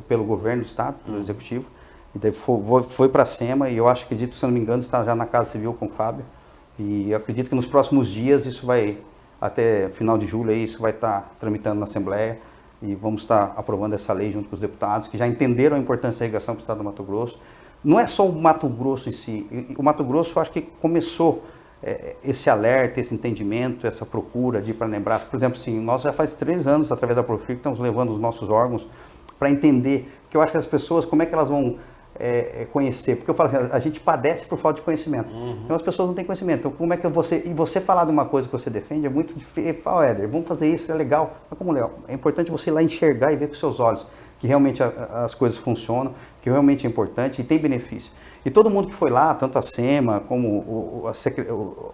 pelo governo do Estado, pelo Executivo, e daí foi para a SEMA, e eu acredito, se não me engano, está já na Casa Civil com o Fábio, e eu acredito que nos próximos dias isso vai, até final de julho, isso vai estar tramitando na Assembleia, e vamos estar aprovando essa lei junto com os deputados, que já entenderam a importância da irrigação para o Estado do Mato Grosso. Não é só o Mato Grosso em si, o Mato Grosso eu acho que começou esse alerta, esse entendimento, essa procura de ir para Nebraska. Por exemplo, assim, nós já faz 3 anos, através da Profir, que estamos levando os nossos órgãos para entender, que eu acho que as pessoas, como é que elas vão conhecer? Porque eu falo assim, a gente padece por falta de conhecimento. Então as pessoas não têm conhecimento. Então como é que você falar de uma coisa que você defende é muito difícil. Fala, Éder, vamos fazer isso, é legal. Mas como legal? É importante você ir lá enxergar e ver com seus olhos que realmente as coisas funcionam, que realmente é importante e tem benefício. E todo mundo que foi lá, tanto a SEMA como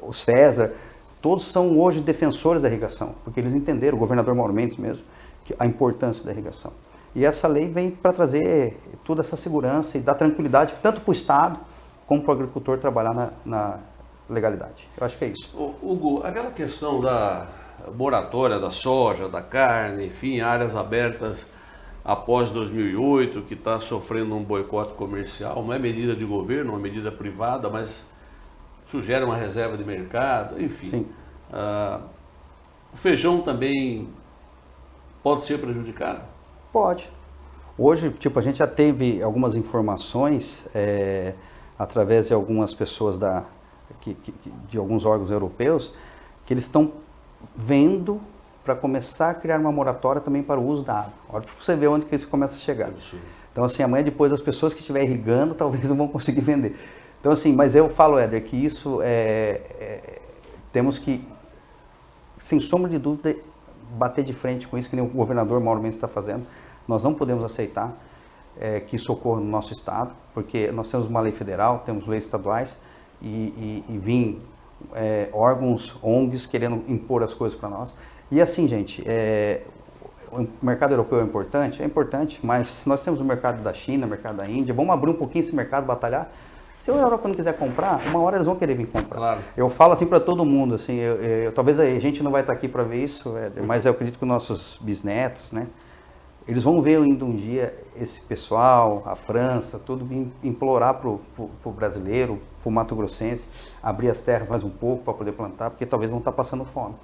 o César, todos são hoje defensores da irrigação, porque eles entenderam, o governador Mauro Mendes mesmo, a importância da irrigação. E essa lei vem para trazer toda essa segurança e dar tranquilidade, tanto para o Estado como para o agricultor trabalhar na legalidade. Eu acho que é isso. Hugo, aquela questão da moratória da soja, da carne, enfim, áreas abertas após 2008, que está sofrendo um boicote comercial, não é medida de governo, é uma medida privada, mas sugere uma reserva de mercado, enfim. O feijão também pode ser prejudicado? Pode. Hoje, a gente já teve algumas informações através de algumas pessoas de alguns órgãos europeus, que eles estão vendo para começar a criar uma moratória também para o uso da água. Olha para você ver onde que isso começa a chegar. Então, assim, amanhã depois as pessoas que estiverem irrigando talvez não vão conseguir vender. Então, assim, mas eu falo, Éder, que isso temos que, sem sombra de dúvida, bater de frente com isso, que nem o governador Mauro Mendes está fazendo. Nós não podemos aceitar que isso ocorra no nosso estado, porque nós temos uma lei federal, temos leis estaduais e vêm órgãos, ONGs, querendo impor as coisas para nós. E assim, gente, o mercado europeu é importante? É importante, mas nós temos o mercado da China, o mercado da Índia, vamos abrir um pouquinho esse mercado, batalhar. Se a Europa não quiser comprar, uma hora eles vão querer vir comprar. Claro. Eu falo assim para todo mundo, assim, talvez a gente não vai estar aqui para ver isso, mas eu acredito que os nossos bisnetos, né, eles vão ver ainda um dia esse pessoal, a França, tudo vir implorar para o brasileiro, para o mato-grossense, abrir as terras mais um pouco para poder plantar, porque talvez vão estar passando fome.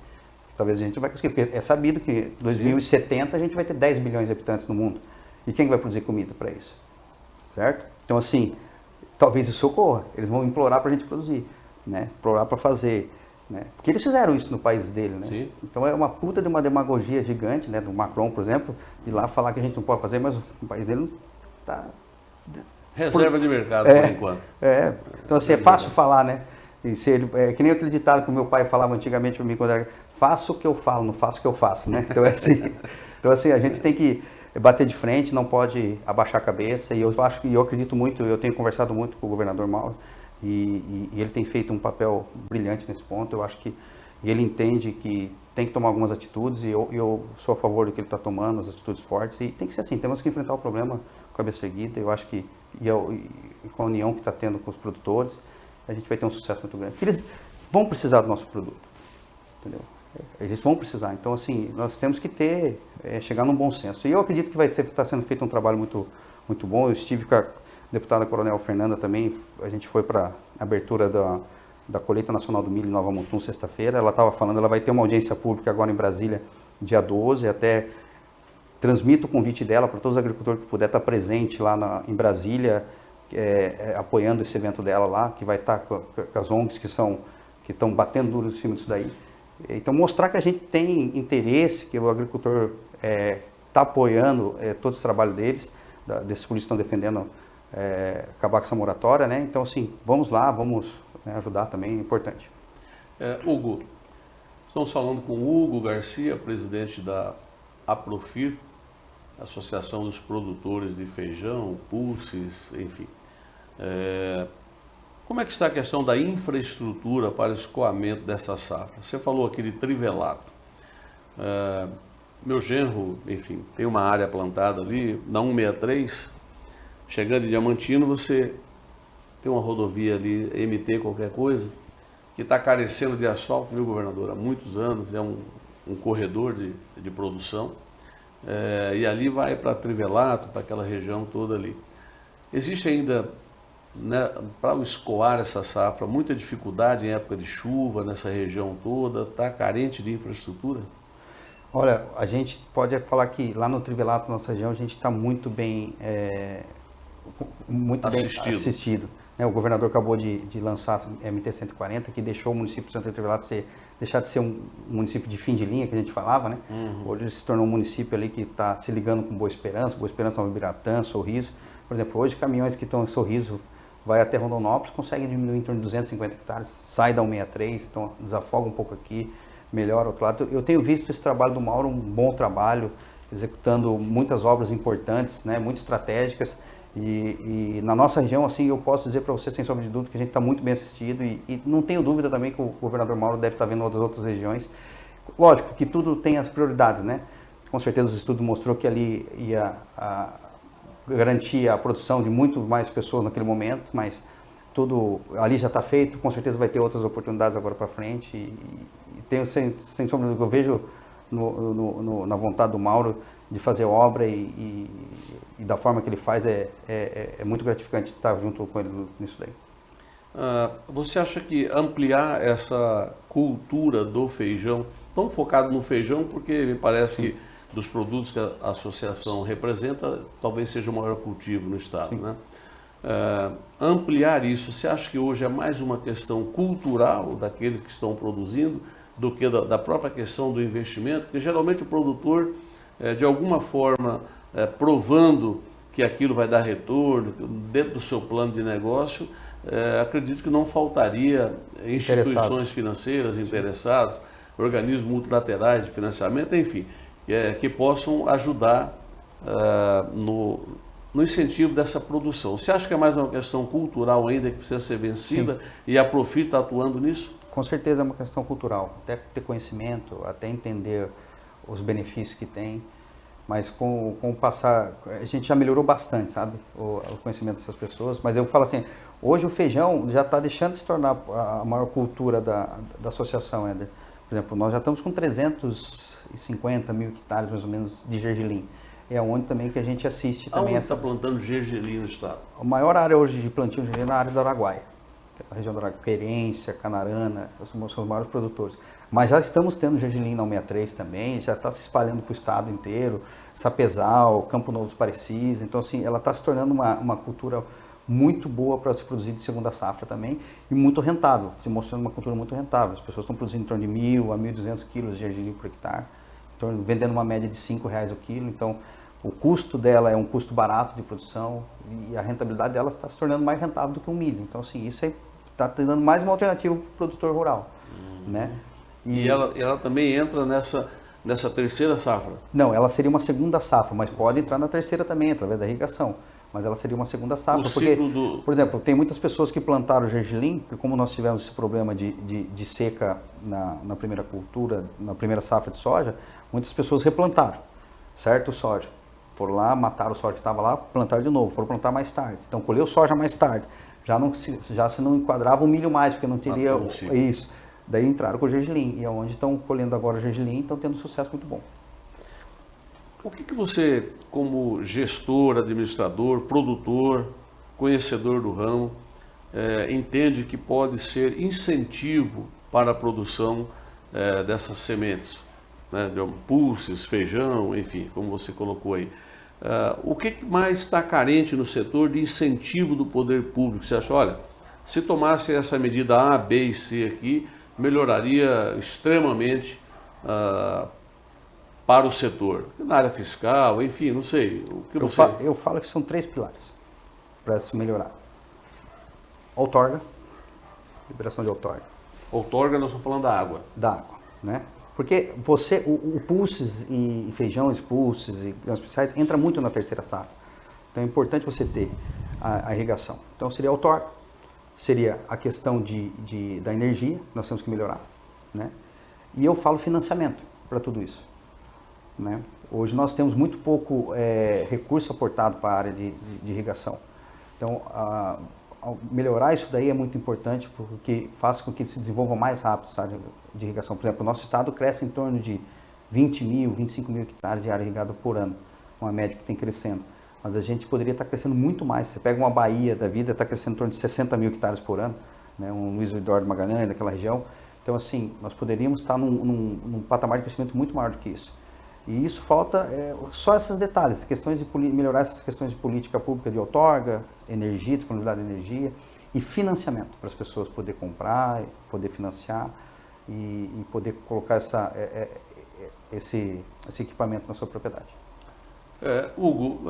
Talvez a gente não vai conseguir, porque é sabido que em 2070 a gente vai ter 10 bilhões de habitantes no mundo. E quem vai produzir comida para isso? Certo? Então, assim, talvez isso ocorra. Eles vão implorar para a gente produzir, né? Implorar para fazer, né? Porque eles fizeram isso no país dele, né? Sim. Então é uma puta de uma demagogia gigante, né? Do Macron, por exemplo, de lá falar que a gente não pode fazer, mas o país dele não está... Reserva de mercado, por enquanto. Então, assim, é fácil falar, né? E se ele, que nem aquele ditado que o meu pai falava antigamente para mim quando era... Faço o que eu falo, não faço o que eu faço, né? Então, assim, a gente tem que bater de frente, não pode abaixar a cabeça. E eu acredito muito, eu tenho conversado muito com o governador Mauro e ele tem feito um papel brilhante nesse ponto. Eu acho que ele entende que tem que tomar algumas atitudes e eu sou a favor do que ele está tomando, as atitudes fortes. E tem que ser assim, temos que enfrentar o problema com a cabeça erguida. Eu acho que e com a união que está tendo com os produtores, a gente vai ter um sucesso muito grande. Porque eles vão precisar do nosso produto, entendeu? Eles vão precisar. Então, assim, nós temos que chegar num bom senso. E eu acredito que está sendo feito um trabalho muito, muito bom. Eu estive com a deputada Coronel Fernanda também. A gente foi para a abertura da Colheita Nacional do Milho em Nova Mutum, sexta-feira. Ela estava falando, ela vai ter uma audiência pública agora em Brasília, dia 12, até transmito o convite dela para todos os agricultores que puder estar presente lá em Brasília, apoiando esse evento dela lá, que vai estar com as ONGs que estão batendo duro em cima disso daí. Então, mostrar que a gente tem interesse, que o agricultor está apoiando todo esse trabalho deles, desses políticos que estão defendendo acabar com essa moratória, né? Então, assim, vamos lá, vamos ajudar também, é importante. Hugo, estamos falando com o Hugo Garcia, presidente da Aprofir, Associação dos Produtores de Feijão, Pulses, enfim. Como é que está a questão da infraestrutura para o escoamento dessa safra? Você falou aqui de trivelato. Meu genro, enfim, tem uma área plantada ali, na 163, chegando em Diamantino, você tem uma rodovia ali, MT qualquer coisa, que está carecendo de asfalto, viu, governador? Há muitos anos, é um corredor de produção, e ali vai para Trivelato, para aquela região toda ali. Existe ainda, né, para escoar essa safra, muita dificuldade em época de chuva, nessa região toda, está carente de infraestrutura? Olha, a gente pode falar que lá no Trivelato, nossa região, a gente está muito bem assistido. O governador acabou de lançar a MT-140, que deixou o município de Santa Trivelato deixar de ser um município de fim de linha, que a gente falava, né? Hoje ele se tornou um município ali que está se ligando com Boa Esperança, Nova Ibiratã, Sorriso. Por exemplo, hoje caminhões que estão em Sorriso, vai até Rondonópolis, conseguem diminuir em torno de 250 hectares, sai da 163, então desafoga um pouco aqui, melhora o outro lado. Eu tenho visto esse trabalho do Mauro, um bom trabalho, executando muitas obras importantes, né, muito estratégicas, e na nossa região, assim, eu posso dizer para você, sem sombra de dúvida, que a gente está muito bem assistido, e não tenho dúvida também que o governador Mauro deve estar vendo outras regiões. Lógico que tudo tem as prioridades, né? Com certeza os estudos mostrou que ali ia garantir a produção de muito mais pessoas naquele momento, mas tudo ali já está feito, com certeza vai ter outras oportunidades agora para frente, e tenho, sem sombra de dúvida, eu vejo na vontade do Mauro de fazer obra e da forma que ele faz, é muito gratificante estar junto com ele nisso daí. Você acha que ampliar essa cultura do feijão, tão focado no feijão, porque me parece que dos produtos que a associação representa, talvez seja o maior cultivo no estado, né? Ampliar isso, você acha que hoje é mais uma questão cultural daqueles que estão produzindo do que da própria questão do investimento? Porque geralmente o produtor, de alguma forma, provando que aquilo vai dar retorno, dentro do seu plano de negócio, acredito que não faltaria instituições financeiras interessadas, organismos multilaterais de financiamento, enfim, que possam ajudar no incentivo dessa produção. Você acha que é mais uma questão cultural ainda que precisa ser vencida? Sim. E a Aprofir está atuando nisso? Com certeza é uma questão cultural, até ter conhecimento, até entender os benefícios que tem, mas com o passar, a gente já melhorou bastante, sabe, o conhecimento dessas pessoas, mas eu falo assim, hoje o feijão já está deixando de se tornar a maior cultura da associação, Éder. Por exemplo, nós já estamos com 350 mil hectares, mais ou menos, de gergelim. É onde também que a gente assiste também. Aonde está plantando gergelim no estado? A maior área hoje de plantio de gergelim é na área do Araguaia. A região do Araguaia, Querência, Canarana, são os maiores produtores. Mas já estamos tendo gergelim na 163 também, já está se espalhando para o estado inteiro, Sapezal, Campo Novo dos Parecis. Então, assim, ela está se tornando uma cultura muito boa para se produzir de segunda safra também e muito rentável, se mostrando uma cultura muito rentável. As pessoas estão produzindo em torno de 1.000 a 1.200 quilos de gergelim por hectare, vendendo uma média de R$5 o quilo. Então, o custo dela é um custo barato de produção e a rentabilidade dela está se tornando mais rentável do que o milho. Então, assim, isso está dando mais uma alternativa para o produtor rural, né? E ela também entra nessa terceira safra? Não, ela seria uma segunda safra, mas pode entrar na terceira também, através da irrigação. Mas ela seria uma segunda safra, porque, por exemplo, tem muitas pessoas que plantaram gergelim, que como nós tivemos esse problema de seca na primeira cultura, na primeira safra de soja, muitas pessoas replantaram, certo? Soja. Foram lá, mataram o soja que estava lá, plantaram de novo, foram plantar mais tarde. Então, colheu soja mais tarde. Já se não enquadrava o milho mais, porque não teria isso. Daí entraram com o gergelim, e é onde estão colhendo agora o gergelim, estão tendo um sucesso muito bom. O que você, como gestor, administrador, produtor, conhecedor do ramo, entende que pode ser incentivo para a produção dessas sementes? né, de pulses, feijão, enfim, como você colocou aí. O que mais está carente no setor de incentivo do poder público? Você acha, olha, se tomasse essa medida A, B e C aqui, melhoraria extremamente para o setor? Na área fiscal, enfim, não sei. O que eu falo que são 3 pilares para se melhorar. Outorga, liberação de outorga. Outorga, nós estamos falando da água. Da água, né? Porque o pulses e feijões, pulses e grãos especiais entra muito na terceira safra. Então é importante você ter a irrigação. Então seria a outorga, seria a questão da energia, nós temos que melhorar, né? E eu falo financiamento para tudo isso, né? Hoje nós temos muito pouco recurso aportado para a área de irrigação. Então, melhorar isso daí é muito importante porque faz com que se desenvolva mais rápido essa área de irrigação. Por exemplo, o nosso estado cresce em torno de 20 mil, 25 mil hectares de área irrigada por ano, uma média que tem crescendo. Mas a gente poderia estar crescendo muito mais. Você pega uma Bahia da vida, está crescendo em torno de 60 mil hectares por ano, né? Um Luiz Eduardo Magalhães, daquela região. Então, assim, nós poderíamos estar num patamar de crescimento muito maior do que isso. E isso falta só esses detalhes, questões de melhorar essas questões de política pública de outorga, energia, disponibilidade de energia e financiamento para as pessoas poder comprar, poder financiar e poder colocar esse equipamento na sua propriedade. Hugo...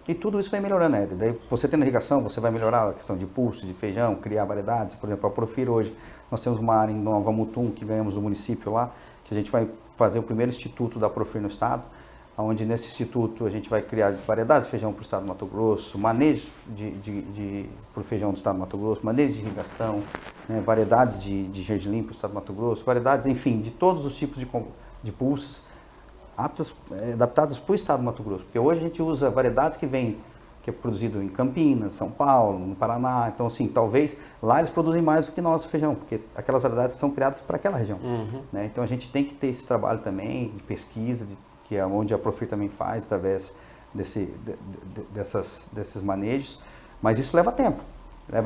E tudo isso vai melhorando, Hélio. Daí você tendo irrigação, você vai melhorar a questão de pulso, de feijão, criar variedades. Por exemplo, a Profir hoje, nós temos uma área em Nova Mutum que ganhamos do município lá, que a gente vai fazer o primeiro instituto da Profir no estado, onde nesse instituto a gente vai criar variedades de feijão para o estado do Mato Grosso, manejo para o feijão do estado do Mato Grosso, manejo de irrigação, né, variedades de gergelim para o estado do Mato Grosso, variedades, enfim, de todos os tipos de pulses adaptadas para o estado do Mato Grosso. Porque hoje a gente usa variedades que é produzido em Campinas, São Paulo, no Paraná. Então, assim, talvez lá eles produzem mais do que nós o feijão, porque aquelas variedades são criadas para aquela região. Uhum. Né? Então, a gente tem que ter esse trabalho também de pesquisa, que é onde a Profir também faz, através desses manejos. Mas isso leva tempo.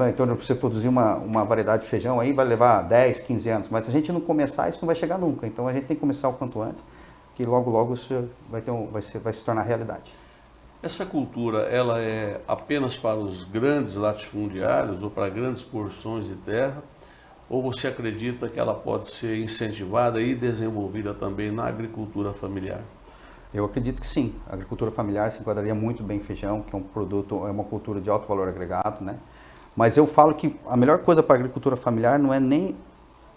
Então, você produzir uma variedade de feijão aí vai levar 10, 15 anos. Mas se a gente não começar, isso não vai chegar nunca. Então, a gente tem que começar o quanto antes, que logo isso vai se tornar realidade. Essa cultura, ela é apenas para os grandes latifundiários ou para grandes porções de terra? Ou você acredita que ela pode ser incentivada e desenvolvida também na agricultura familiar? Eu acredito que sim. A agricultura familiar se enquadraria muito bem em feijão, que é um produto, é uma cultura de alto valor agregado, né? Mas eu falo que a melhor coisa para a agricultura familiar não é nem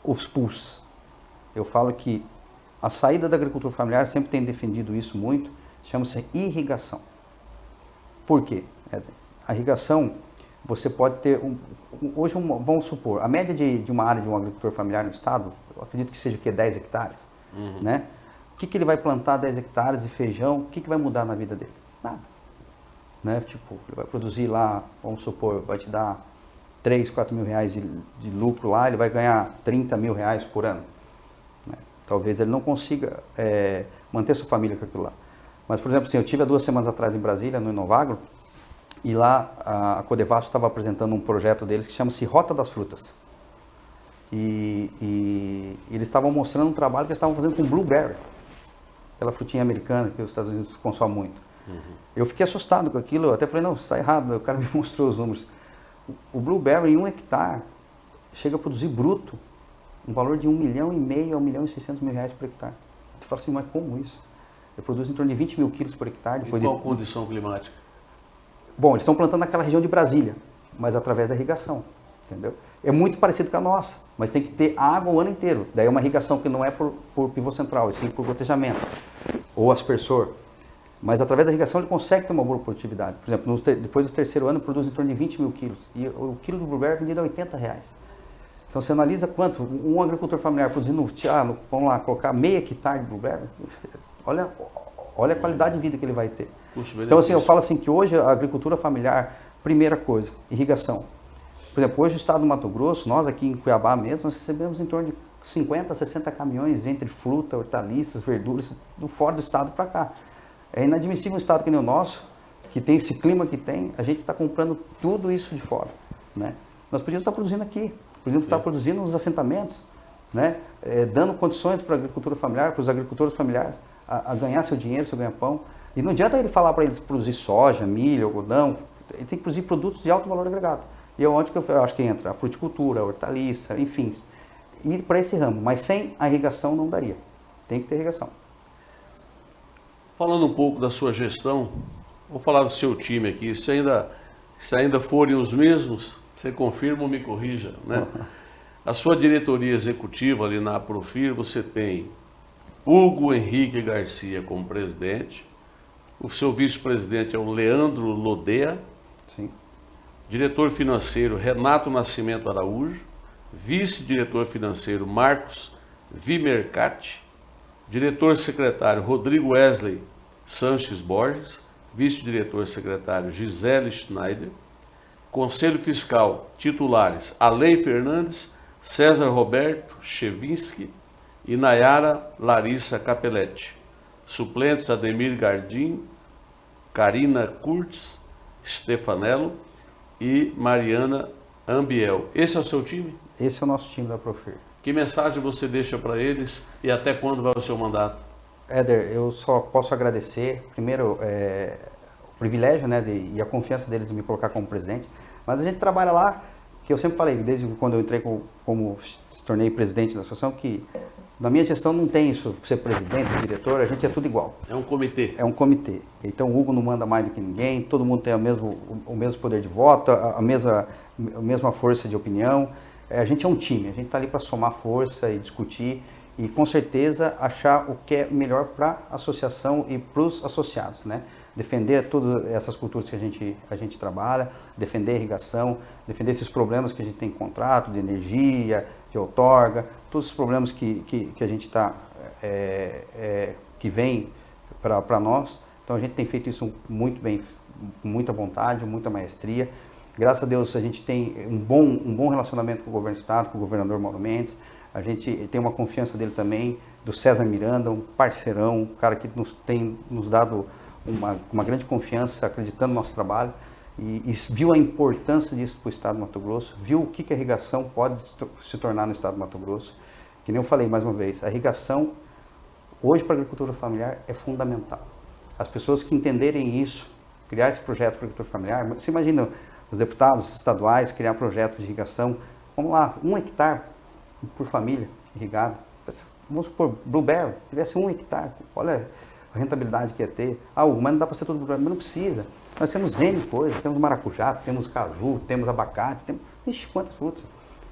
os pulses. Eu falo que a saída da agricultura familiar, sempre tem defendido isso muito, chama-se irrigação. Por quê? A irrigação, você pode ter, hoje vamos supor, a média de uma área de um agricultor familiar no estado, eu acredito que seja o quê? 10 hectares, né? O que ele vai plantar 10 hectares de feijão, o que vai mudar na vida dele? Nada. Né? Tipo, ele vai produzir lá, vamos supor, vai te dar 3, 4 mil reais de lucro lá, ele vai ganhar 30 mil reais por ano. Né? Talvez ele não consiga manter sua família com aquilo lá. Mas, por exemplo, assim, eu estive há 2 semanas atrás em Brasília, no Inovagro, e lá a Codevasf estava apresentando um projeto deles que chama-se Rota das Frutas. E eles estavam mostrando um trabalho que eles estavam fazendo com blueberry, aquela frutinha americana que os Estados Unidos consomem muito. Eu fiquei assustado com aquilo, eu até falei, não, isso está errado, o cara me mostrou os números. O blueberry em 1 hectare chega a produzir bruto um valor de 1,5 milhão a 1.600.000 reais por hectare. Você fala assim, mas como isso? Ele produz em torno de 20 mil quilos por hectare. E qual condição climática? Bom, eles estão plantando naquela região de Brasília, mas através da irrigação, entendeu? É muito parecido com a nossa, mas tem que ter água o ano inteiro. Daí é uma irrigação que não é por pivô central, e sim por gotejamento, ou aspersor. Mas através da irrigação ele consegue ter uma boa produtividade. Por exemplo, depois do 3º ano produz em torno de 20 mil quilos. E o quilo do blueberry é vendido a R$80. Então você analisa quanto um agricultor familiar produzindo, vamos lá, colocar meio hectare de blueberry, olha a qualidade de vida que ele vai ter. Então assim, eu falo assim que hoje a agricultura familiar, primeira coisa, irrigação. Por exemplo, hoje o estado do Mato Grosso, nós aqui em Cuiabá mesmo, nós recebemos em torno de 50, 60 caminhões entre fruta, hortaliças, verduras, do fora do estado para cá. É inadmissível um estado que nem o nosso, que tem esse clima que tem, a gente está comprando tudo isso de fora, né? Nós podíamos estar produzindo aqui, podíamos estar produzindo nos assentamentos, né? Dando condições para a agricultura familiar, para os agricultores familiares a ganhar seu dinheiro, seu ganha-pão. E não adianta ele falar para eles produzir soja, milho, algodão, ele tem que produzir produtos de alto valor agregado. E é onde que eu acho que entra a fruticultura, a hortaliça, enfim, ir para esse ramo. Mas sem a irrigação não daria, tem que ter irrigação. Falando um pouco da sua gestão, vou falar do seu time aqui, se ainda forem os mesmos, você confirma ou me corrija, né? A sua diretoria executiva ali na Aprofir, você tem Hugo Henrique Garcia como presidente, o seu vice-presidente é o Leandro Lodea, Sim. diretor financeiro Renato Nascimento Araújo, vice-diretor financeiro Marcos Vimercati, diretor secretário Rodrigo Wesley Sanches Borges, vice-diretor secretário Gisele Schneider, conselho fiscal titulares Além Fernandes, César Roberto Chevinski e Nayara Larissa Capelletti, suplentes Ademir Gardim, Karina Kurtz, Stefanello e Mariana Ambiel. Esse é o seu time? Esse é o nosso time da Aprofir. Que mensagem você deixa para eles e até quando vai o seu mandato? Éder, eu só posso agradecer, primeiro, o privilégio, né, e a confiança deles de me colocar como presidente, mas a gente trabalha lá, que eu sempre falei, desde quando eu entrei como se tornei presidente da associação, que na minha gestão não tem isso, ser presidente, ser diretor, a gente é tudo igual. É um comitê. É um comitê. Então o Hugo não manda mais do que ninguém, todo mundo tem o mesmo poder de voto, a mesma força de opinião. A gente é um time, a gente está ali para somar força e discutir e com certeza achar o que é melhor para a associação e para os associados, né? Defender todas essas culturas que a gente trabalha, defender a irrigação, defender esses problemas que a gente tem em contrato, de energia, de outorga, todos os problemas que a gente está, que vem para nós. Então a gente tem feito isso muito bem, com muita vontade, muita maestria. Graças a Deus a gente tem um bom relacionamento com o governo do estado, com o governador Mauro Mendes. A gente tem uma confiança dele também, do César Miranda, um parceirão, um cara que tem nos dado uma grande confiança, acreditando no nosso trabalho e viu a importância disso para o estado do Mato Grosso, viu o que a irrigação pode se tornar no estado do Mato Grosso. Que nem eu falei mais uma vez, a irrigação hoje para a agricultura familiar é fundamental. As pessoas que entenderem isso, criar esse projeto para a agricultura familiar, você imagina os deputados estaduais criar projetos de irrigação, vamos lá, 1 hectare por família irrigado. Vamos supor, Blueberry, se tivesse 1 hectare, olha a rentabilidade que ia ter. Mas não dá para ser tudo Blueberry, mas não precisa. Nós temos N coisas, temos maracujá, temos caju, temos abacate, temos... Ixi, quantas frutas.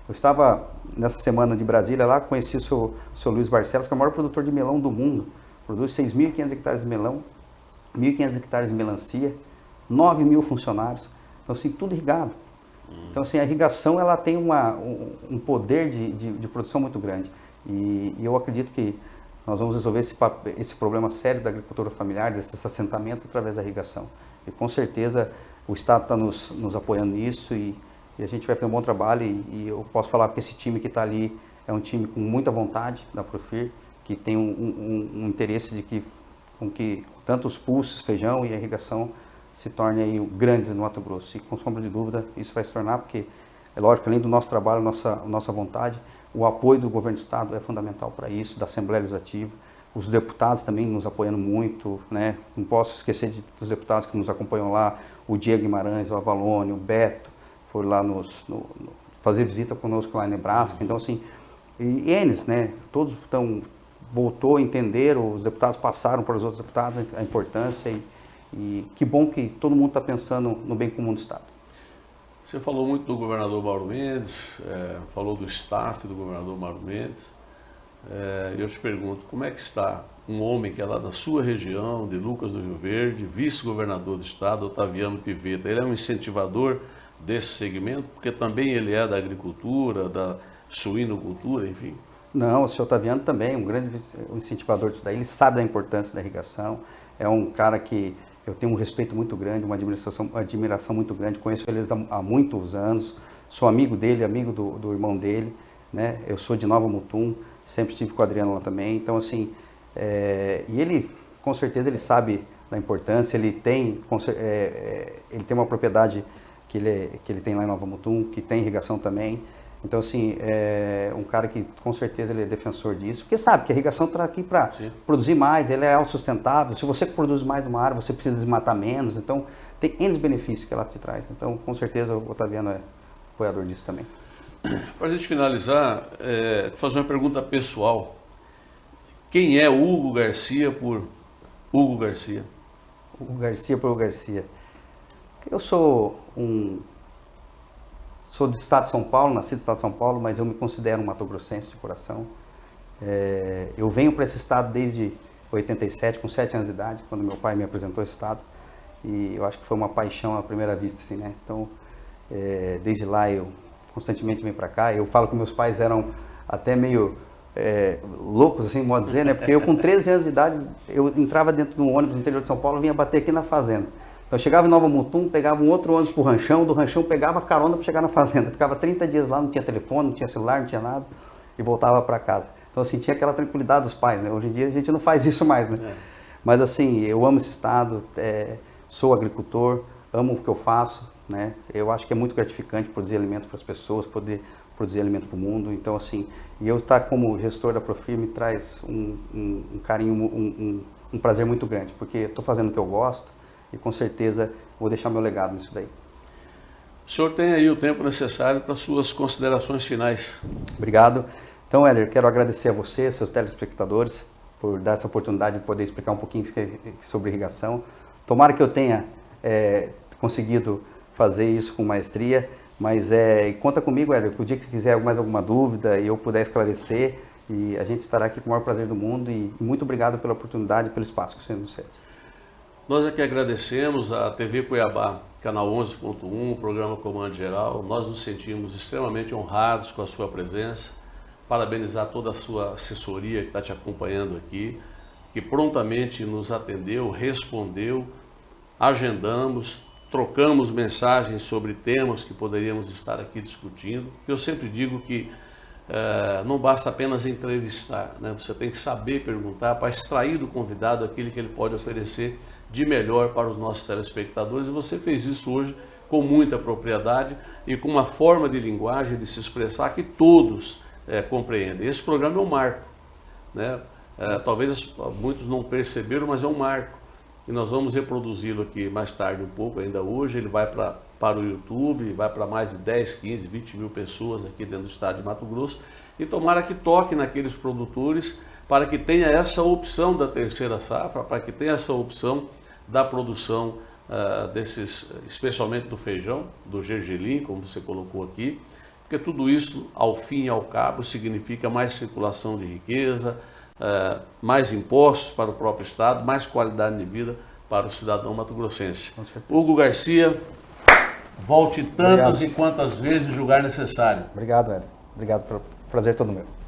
Eu estava nessa semana de Brasília lá, conheci o seu Luiz Barcelos, que é o maior produtor de melão do mundo. Produz 6.500 hectares de melão, 1.500 hectares de melancia, 9.000 funcionários. Então, assim, tudo irrigado. Então, assim, a irrigação ela tem um poder de produção muito grande. E eu acredito que nós vamos resolver esse problema sério da agricultura familiar, desses assentamentos, através da irrigação. E com certeza o Estado está nos apoiando nisso e a gente vai ter um bom trabalho. E eu posso falar que esse time que está ali é um time com muita vontade da Aprofir, que tem um interesse de que tanto os pulsos, feijão e a irrigação se tornem aí grandes no Mato Grosso. E com sombra de dúvida isso vai se tornar, porque é lógico, além do nosso trabalho, nossa vontade, o apoio do governo do estado é fundamental para isso, da Assembleia Legislativa. Os deputados também nos apoiando muito, né? Não posso esquecer dos deputados que nos acompanham lá, o Diego Guimarães, o Avalone, o Beto, foram lá fazer visita conosco lá em Nebraska. Então, assim, e eles, né? Todos voltou a entender, os deputados passaram para os outros deputados a importância e que bom que todo mundo está pensando no bem comum do estado. Você falou muito do governador Mauro Mendes, falou do staff do governador Mauro Mendes. Eu te pergunto, como é que está um homem que é lá da sua região, de Lucas do Rio Verde, vice-governador do estado, Otaviano Pivetta? Ele é um incentivador desse segmento, porque também ele é da agricultura, da suinocultura, enfim? Não, o senhor Otaviano também é um grande incentivador disso daí, ele sabe da importância da irrigação, é um cara que eu tenho um respeito muito grande, uma admiração muito grande, conheço ele há muitos anos, sou amigo dele, amigo do irmão dele, né? Eu sou de Nova Mutum, sempre estive com o Adriano lá também, então assim, e ele, com certeza, ele sabe da importância, ele tem uma propriedade que ele tem lá em Nova Mutum, que tem irrigação também, Então, assim, é um cara que com certeza ele é defensor disso, porque sabe que a irrigação está aqui para produzir mais, ele é autossustentável. Se você produz mais uma área, você precisa desmatar menos. Então, tem N benefícios que ela te traz. Então, com certeza, o Otaviano é apoiador disso também. Para a gente finalizar, fazer uma pergunta pessoal. Quem é Hugo Garcia por Hugo Garcia? Hugo Garcia por Hugo Garcia. Eu sou do estado de São Paulo, nasci do estado de São Paulo, mas eu me considero um mato-grossense de coração. Eu venho para esse estado desde 87, com 7 anos de idade, quando meu pai me apresentou esse estado. E eu acho que foi uma paixão à primeira vista, assim, né? Então, desde lá eu constantemente venho para cá. Eu falo que meus pais eram até meio loucos, assim, modo dizer, né? Porque eu com 13 anos de idade, eu entrava dentro de um ônibus no interior de São Paulo e vinha bater aqui na fazenda. Então eu chegava em Nova Mutum, pegava um outro ônibus pro ranchão, do ranchão pegava carona para chegar na fazenda. Ficava 30 dias lá, não tinha telefone, não tinha celular, não tinha nada, e voltava para casa. Então assim, tinha aquela tranquilidade dos pais, né? Hoje em dia a gente não faz isso mais, né? Mas assim, eu amo esse estado, sou agricultor, amo o que eu faço, né? Eu acho que é muito gratificante produzir alimento para as pessoas, poder produzir alimento para o mundo. Então assim, e eu estar como gestor da Profir me traz um carinho, um prazer muito grande, porque estou fazendo o que eu gosto, e com certeza vou deixar meu legado nisso daí. O senhor tem aí o tempo necessário para suas considerações finais. Obrigado. Então, Éder, quero agradecer a você, seus telespectadores, por dar essa oportunidade de poder explicar um pouquinho sobre irrigação. Tomara que eu tenha conseguido fazer isso com maestria, mas conta comigo, Éder, que o dia que você quiser mais alguma dúvida e eu puder esclarecer, e a gente estará aqui com o maior prazer do mundo, e muito obrigado pela oportunidade e pelo espaço que você nos cede. Nós aqui agradecemos a TV Cuiabá, canal 11.1, programa Comando Geral. Nós nos sentimos extremamente honrados com a sua presença. Parabenizar toda a sua assessoria que está te acompanhando aqui, que prontamente nos atendeu, respondeu, agendamos, trocamos mensagens sobre temas que poderíamos estar aqui discutindo. Eu sempre digo que não basta apenas entrevistar, né? Você tem que saber perguntar para extrair do convidado aquilo que ele pode oferecer de melhor para os nossos telespectadores, e você fez isso hoje com muita propriedade e com uma forma de linguagem, de se expressar que todos compreendem. Esse programa é um marco, né? Talvez muitos não perceberam, mas é um marco, e nós vamos reproduzi-lo aqui mais tarde um pouco, ainda hoje. Ele vai para o YouTube, vai para mais de 10, 15, 20 mil pessoas aqui dentro do estado de Mato Grosso, e tomara que toque naqueles produtores para que tenha essa opção da terceira safra, para que tenha essa opção da produção especialmente do feijão, do gergelim, como você colocou aqui, porque tudo isso, ao fim e ao cabo, significa mais circulação de riqueza, mais impostos para o próprio estado, mais qualidade de vida para o cidadão mato-grossense. Hugo Garcia, volte tantas e quantas vezes julgar necessário. Obrigado, Éder. Obrigado pelo prazer todo meu.